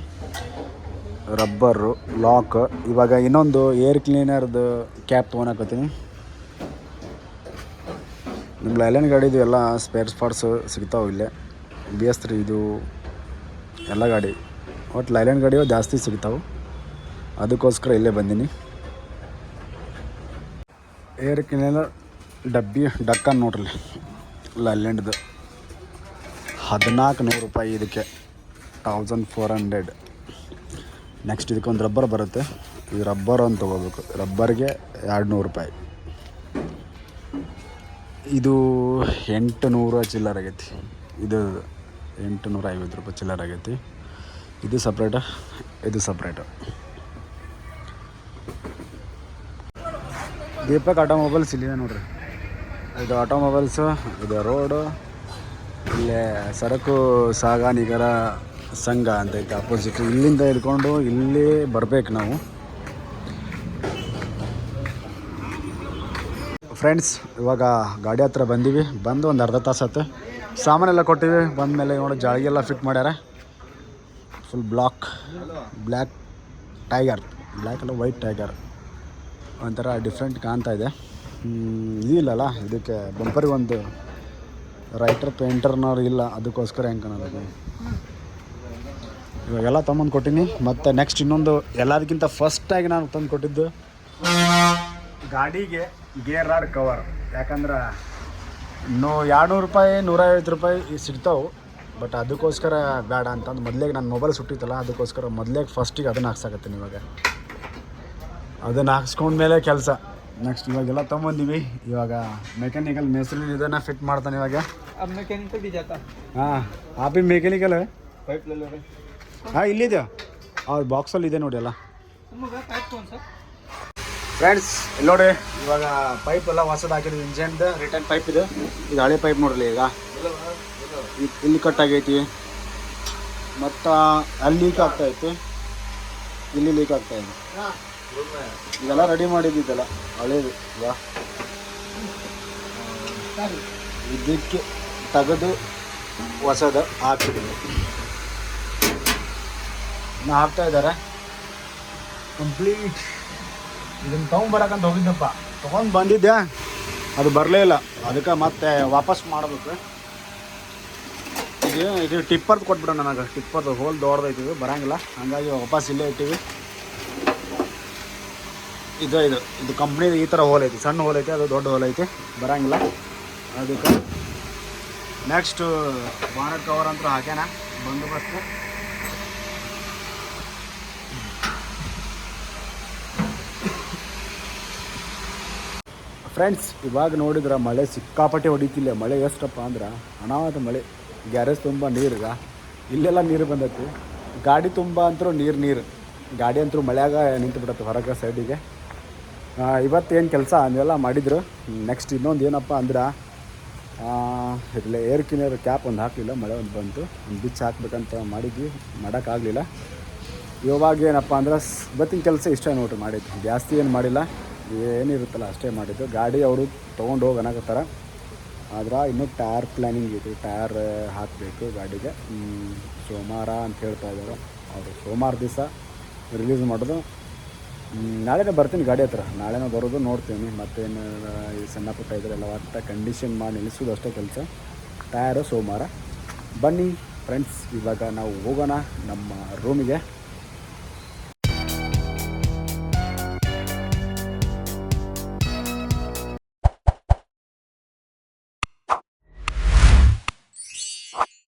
ರಬ್ಬರು ಲಾಕ್. ಇವಾಗ ಇನ್ನೊಂದು ಏರ್ ಕ್ಲೀನರ್ದು ಕ್ಯಾಪ್ ತೊಗೊಳಕತ್ತೀನಿ. ನಿಮ್ಮ ಲೈಲ್ಯಾಂಡ್ ಗಾಡಿದು ಎಲ್ಲ ಸ್ಪೇರ್ ಪಾರ್ಟ್ಸು ಸಿಗ್ತಾವೆ ಇಲ್ಲೇ. BS3 ಇದು ಎಲ್ಲ ಗಾಡಿ, ಒಟ್ಟು ಲೈಲ್ಯಾಂಡ್ ಗಾಡಿಯು ಜಾಸ್ತಿ ಸಿಗ್ತಾವೆ, ಅದಕ್ಕೋಸ್ಕರ ಇಲ್ಲೇ ಬಂದೀನಿ. ಏರ್ ಕ್ಲೀನರ್ ಡಬ್ಬಿ ಡಕ್ಕನ್ ನೋಡ್ರಿ, ಲೈಲ್ಯಾಂಡ್ದು 1400 ರೂಪಾಯಿ, ಇದಕ್ಕೆ 1400. ನೆಕ್ಸ್ಟ್ ಇದಕ್ಕೊಂದು ರಬ್ಬರ್ ಬರುತ್ತೆ, ಇದು ರಬ್ಬರ್ ಅಂತ ತೊಗೋಬೇಕು, ರಬ್ಬರ್ಗೆ 200 ರೂಪಾಯಿ. ಇದು 800 ಚಿಲ್ಲರ್ ಆಗೈತಿ, ಇದು 850 ರೂಪಾಯಿ ಚಿಲ್ಲರ್ ಆಗೈತಿ. ಇದು ಸಪ್ರೇಟ, ಇದು ಸಪ್ರೇಟು. ದೀಪಕ್ ಆಟೋಮೊಬೈಲ್ಸ್ ಇಲ್ಲಿದೆ ನೋಡ್ರಿ, ಇದು ಆಟೋಮೊಬೈಲ್ಸು, ಇದು ರೋಡು. ಇಲ್ಲೇ ಸರಕು ಸಾಗಾಣಿಕರ ಸಂಘ ಅಂತೈತೆ ಅಪೋಸಿಟ್. ಇಲ್ಲಿಂದ ಹಿಡ್ಕೊಂಡು ಇಲ್ಲಿ ಬರ್ಬೇಕು ನಾವು. ಫ್ರೆಂಡ್ಸ್ ಇವಾಗ ಗಾಡಿ ಹತ್ರ ಬಂದೀವಿ, ಬಂದು ಒಂದು ಅರ್ಧ ತಾಸು ಆಯ್ತು. ಸಾಮಾನೆಲ್ಲ ಕೊಟ್ಟಿವಿ. ಬಂದಮೇಲೆ ನೋಡಿ ಜಾಳಿಗೆಲ್ಲ ಫಿಟ್ ಮಾಡ್ಯಾರ. ಫುಲ್ ಬ್ಲ್ಯಾಕ್ ಟೈಗರ್, ಬ್ಲ್ಯಾಕ್ ಅಲ್ಲ ವೈಟ್ ಟೈಗರ್, ಒಂಥರ ಡಿಫ್ರೆಂಟ್ ಕಾಣ್ತಾ ಇದೆ. ಇದಿಲ್ಲಲ್ಲ, ಇದಕ್ಕೆ ಬಂಪರಿಗೆ ಒಂದು ರೈಟರ್ ಪೇಂಟರ್ನವ್ರು ಇಲ್ಲ, ಅದಕ್ಕೋಸ್ಕರ ಹೆಂಗೆ ಕಾಣೋದು. ಇವಾಗೆಲ್ಲ ತೊಗೊಂಡು ಕೊಟ್ಟೀನಿ. ಮತ್ತು ನೆಕ್ಸ್ಟ್ ಇನ್ನೊಂದು ಎಲ್ಲದಕ್ಕಿಂತ ಫಸ್ಟಾಗಿ ನಾನು ತಂದು ಕೊಟ್ಟಿದ್ದು ಗಾಡಿಗೆ ಗೇರ್ ರಾಡ್ ಕವರ್. ಯಾಕಂದ್ರೆ 200 ರೂಪಾಯಿ 150 ರೂಪಾಯಿ ಸಿಗ್ತಾವೆ, ಬಟ್ ಅದಕ್ಕೋಸ್ಕರ ಬೇಡ ಅಂತಂದು ಮೊದಲಿಗೆ ನನ್ನ ಮೊಬೈಲ್ ಸುಟ್ಟಿತ್ತಲ್ಲ, ಅದಕ್ಕೋಸ್ಕರ ಮೊದಲಿಗೆ ಫಸ್ಟಿಗೆ ಅದನ್ನು ಹಾಕ್ಸಾಕತ್ತೀನಿ. ಇವಾಗ ಅದನ್ನು ಹಾಕ್ಸ್ಕೊಂಡ್ಮೇಲೆ ಕೆಲಸ ನೆಕ್ಸ್ಟ್. ಇವಾಗೆಲ್ಲ ತೊಗೊಂಬಂದೀವಿ. ಇವಾಗ ಮೆಕ್ಯಾನಿಕಲ್ ಮೇಸ್ತ್ರಿ ಇದನ್ನು ಫಿಟ್ ಮಾಡ್ತಾನೆ ಇವಾಗ. ಹಾಂ ಆಪಿ ಮೆಕ್ಯಾನಿಕಲ್ ಹಾಂ ಇಲ್ಲಿದೆ, ಬಾಕ್ಸಲ್ಲಿ ಇದೆ ನೋಡಿ ಎಲ್ಲ. ಫ್ರೆಂಡ್ಸ್ ಇಲ್ಲಿ ನೋಡಿ, ಇವಾಗ ಪೈಪ್ ಎಲ್ಲ ಹೊಸದು ಹಾಕಿದ್ವಿ. ಇಂಜನ್ದು ರಿಟರ್ನ್ ಪೈಪ್ ಇದು ಹಳೆ ಪೈಪ್ ನೋಡ್ರಿ. ಈಗ ಇಲ್ಲಿ ಕಟ್ ಆಗೈತಿ, ಮತ್ತು ಅಲ್ಲಿ ಲೀಕ್ ಆಗ್ತಾಯಿತ್ತು, ಇಲ್ಲಿ ಲೀಕ್ ಆಗ್ತಾಯಿದೆ. ಇದೆಲ್ಲ ರೆಡಿ ಮಾಡಿದ್ದಿದ್ದೆಲ್ಲ ಹಳೇದು. ಈಗ ಇದಕ್ಕೆ ತೆಗೆದು ಹೊಸದು ಹಾಕ್ತಿದ್ದೀವಿ, ಇನ್ನು ಹಾಕ್ತಾ ಇದ್ದಾರೆ ಕಂಪ್ಲೀಟ್. ಇದನ್ನು ತೊಗೊಂಬರಕ್ಕಂತ ಹೋಗಿದ್ದಪ್ಪ, ತೊಗೊಂಡು ಬಂದಿದ್ದೆ, ಅದು ಬರಲೇ ಇಲ್ಲ. ಅದಕ್ಕೆ ಮತ್ತೆ ವಾಪಸ್ ಮಾಡಬೇಕು. ಇದು ಟಿಪ್ಪರ್ದು ಕೊಟ್ಬಿಡೋ, ನನಗೆ ಟಿಪ್ಪರ್ದು ಹೋಲ್ ದೊಡ್ಡದೈತಿ, ಬರೋಂಗಿಲ್ಲ. ಹಂಗಾಗಿ ವಾಪಸ್ ಇಲ್ಲೇ ಇಟ್ಟಿವಿ. ಇದು ಕಂಪ್ನಿದು ಈ ಥರ ಹೋಲ್ ಐತಿ, ಸಣ್ಣ ಹೋಲ್ ಐತಿ, ಅದು ದೊಡ್ಡ ಹೋಲ್ ಐತಿ, ಬರೋಂಗಿಲ್ಲ. ಅದಕ್ಕೆ ನೆಕ್ಸ್ಟು ಬಾನೆಟ್ ಕವರ್ ಅಂತೂ ಹಾಕ್ಯಾನ ಬಂದೋಬಸ್ತು. ಫ್ರೆಂಡ್ಸ್ ಇವಾಗ ನೋಡಿದ್ರೆ ಮಳೆ ಸಿಕ್ಕಾಪಟ್ಟೆ ಹೊಡಿತಿಲ್ಲ. ಮಳೆ ಎಷ್ಟಪ್ಪ ಅಂದ್ರೆ ಅನಾಹುತ ಮಳೆ. ಗ್ಯಾರೇಜ್ ತುಂಬ ನೀರು, ಇಲ್ಲೆಲ್ಲ ನೀರು ಬಂದೈತಿ. ಗಾಡಿ ತುಂಬ ಅಂತರೂ ನೀರು. ಗಾಡಿ ಅಂತೂ ಮಳೆಯಾಗ ನಿಂತು ಬಿಡತ್ತೆ ಹೊರಗೆ ಸೈಡಿಗೆ. ಇವತ್ತೇನು ಕೆಲಸ ಅದೆಲ್ಲ ಮಾಡಿದ್ರು. ನೆಕ್ಸ್ಟ್ ಇನ್ನೊಂದು ಏನಪ್ಪ ಅಂದ್ರೆ ಇದರಲ್ಲಿ ಏರ್ ಕ್ಲೀನರ್ ಕ್ಯಾಪ್ ಒಂದು ಹಾಕಲಿಲ್ಲ, ಮಳೆ ಒಂದು ಬಂತು, ಒಂದು ಬಿಚ್ಚು ಹಾಕ್ಬೇಕಂತ ಮಾಡಿದ್ವಿ, ಮಾಡೋಕ್ಕಾಗಲಿಲ್ಲ. ಇವಾಗ ಏನಪ್ಪ ಅಂದ್ರೆ ಇವತ್ತಿನ ಕೆಲಸ ಇಷ್ಟ ನೋಡ್ರಿ ಮಾಡಿದ್ದು, ಜಾಸ್ತಿ ಏನು ಮಾಡಿಲ್ಲ, ಏನಿರುತ್ತಲ್ಲ ಅಷ್ಟೇ ಮಾಡಿದ್ದು. ಗಾಡಿ ಅವರು ತೊಗೊಂಡು ಹೋಗಿ ಅನ್ನಕತ್ತಾರ, ಆದ್ರೆ ಇನ್ನೂ ಟೈರ್ ಪ್ಲ್ಯಾನಿಂಗ್ ಇದೆ, ಟೈರ್ ಹಾಕಬೇಕು ಗಾಡಿಗೆ. ಸೋಮವಾರ ಅಂತ ಹೇಳ್ತಾ ಇದ್ದಾರೆ ಅವರು, ಸೋಮವಾರ ದಿವಸ ರಿಲೀಸ್ ಮಾಡೋದು. ನಾಳೆನೇ ಬರ್ತೀನಿ ಗಾಡಿ ಹತ್ರ, ನಾಳೆನೇ ಬರೋದು, ನೋಡ್ತೀನಿ. ಮತ್ತೇನು ಈ ಸಣ್ಣ ಪುಟ್ಟ ಇದರೆಲ್ಲ ಒಟ್ಟ ಕಂಡೀಷನ್ ಮಾಡಿ ನಿಲ್ಲಿಸೋದು ಅಷ್ಟೇ ಕೆಲಸ. ಟಯರು ಸೋಮವಾರ. ಬನ್ನಿ ಫ್ರೆಂಡ್ಸ್, ಇವಾಗ ನಾವು ಹೋಗೋಣ ನಮ್ಮ ರೂಮಿಗೆ.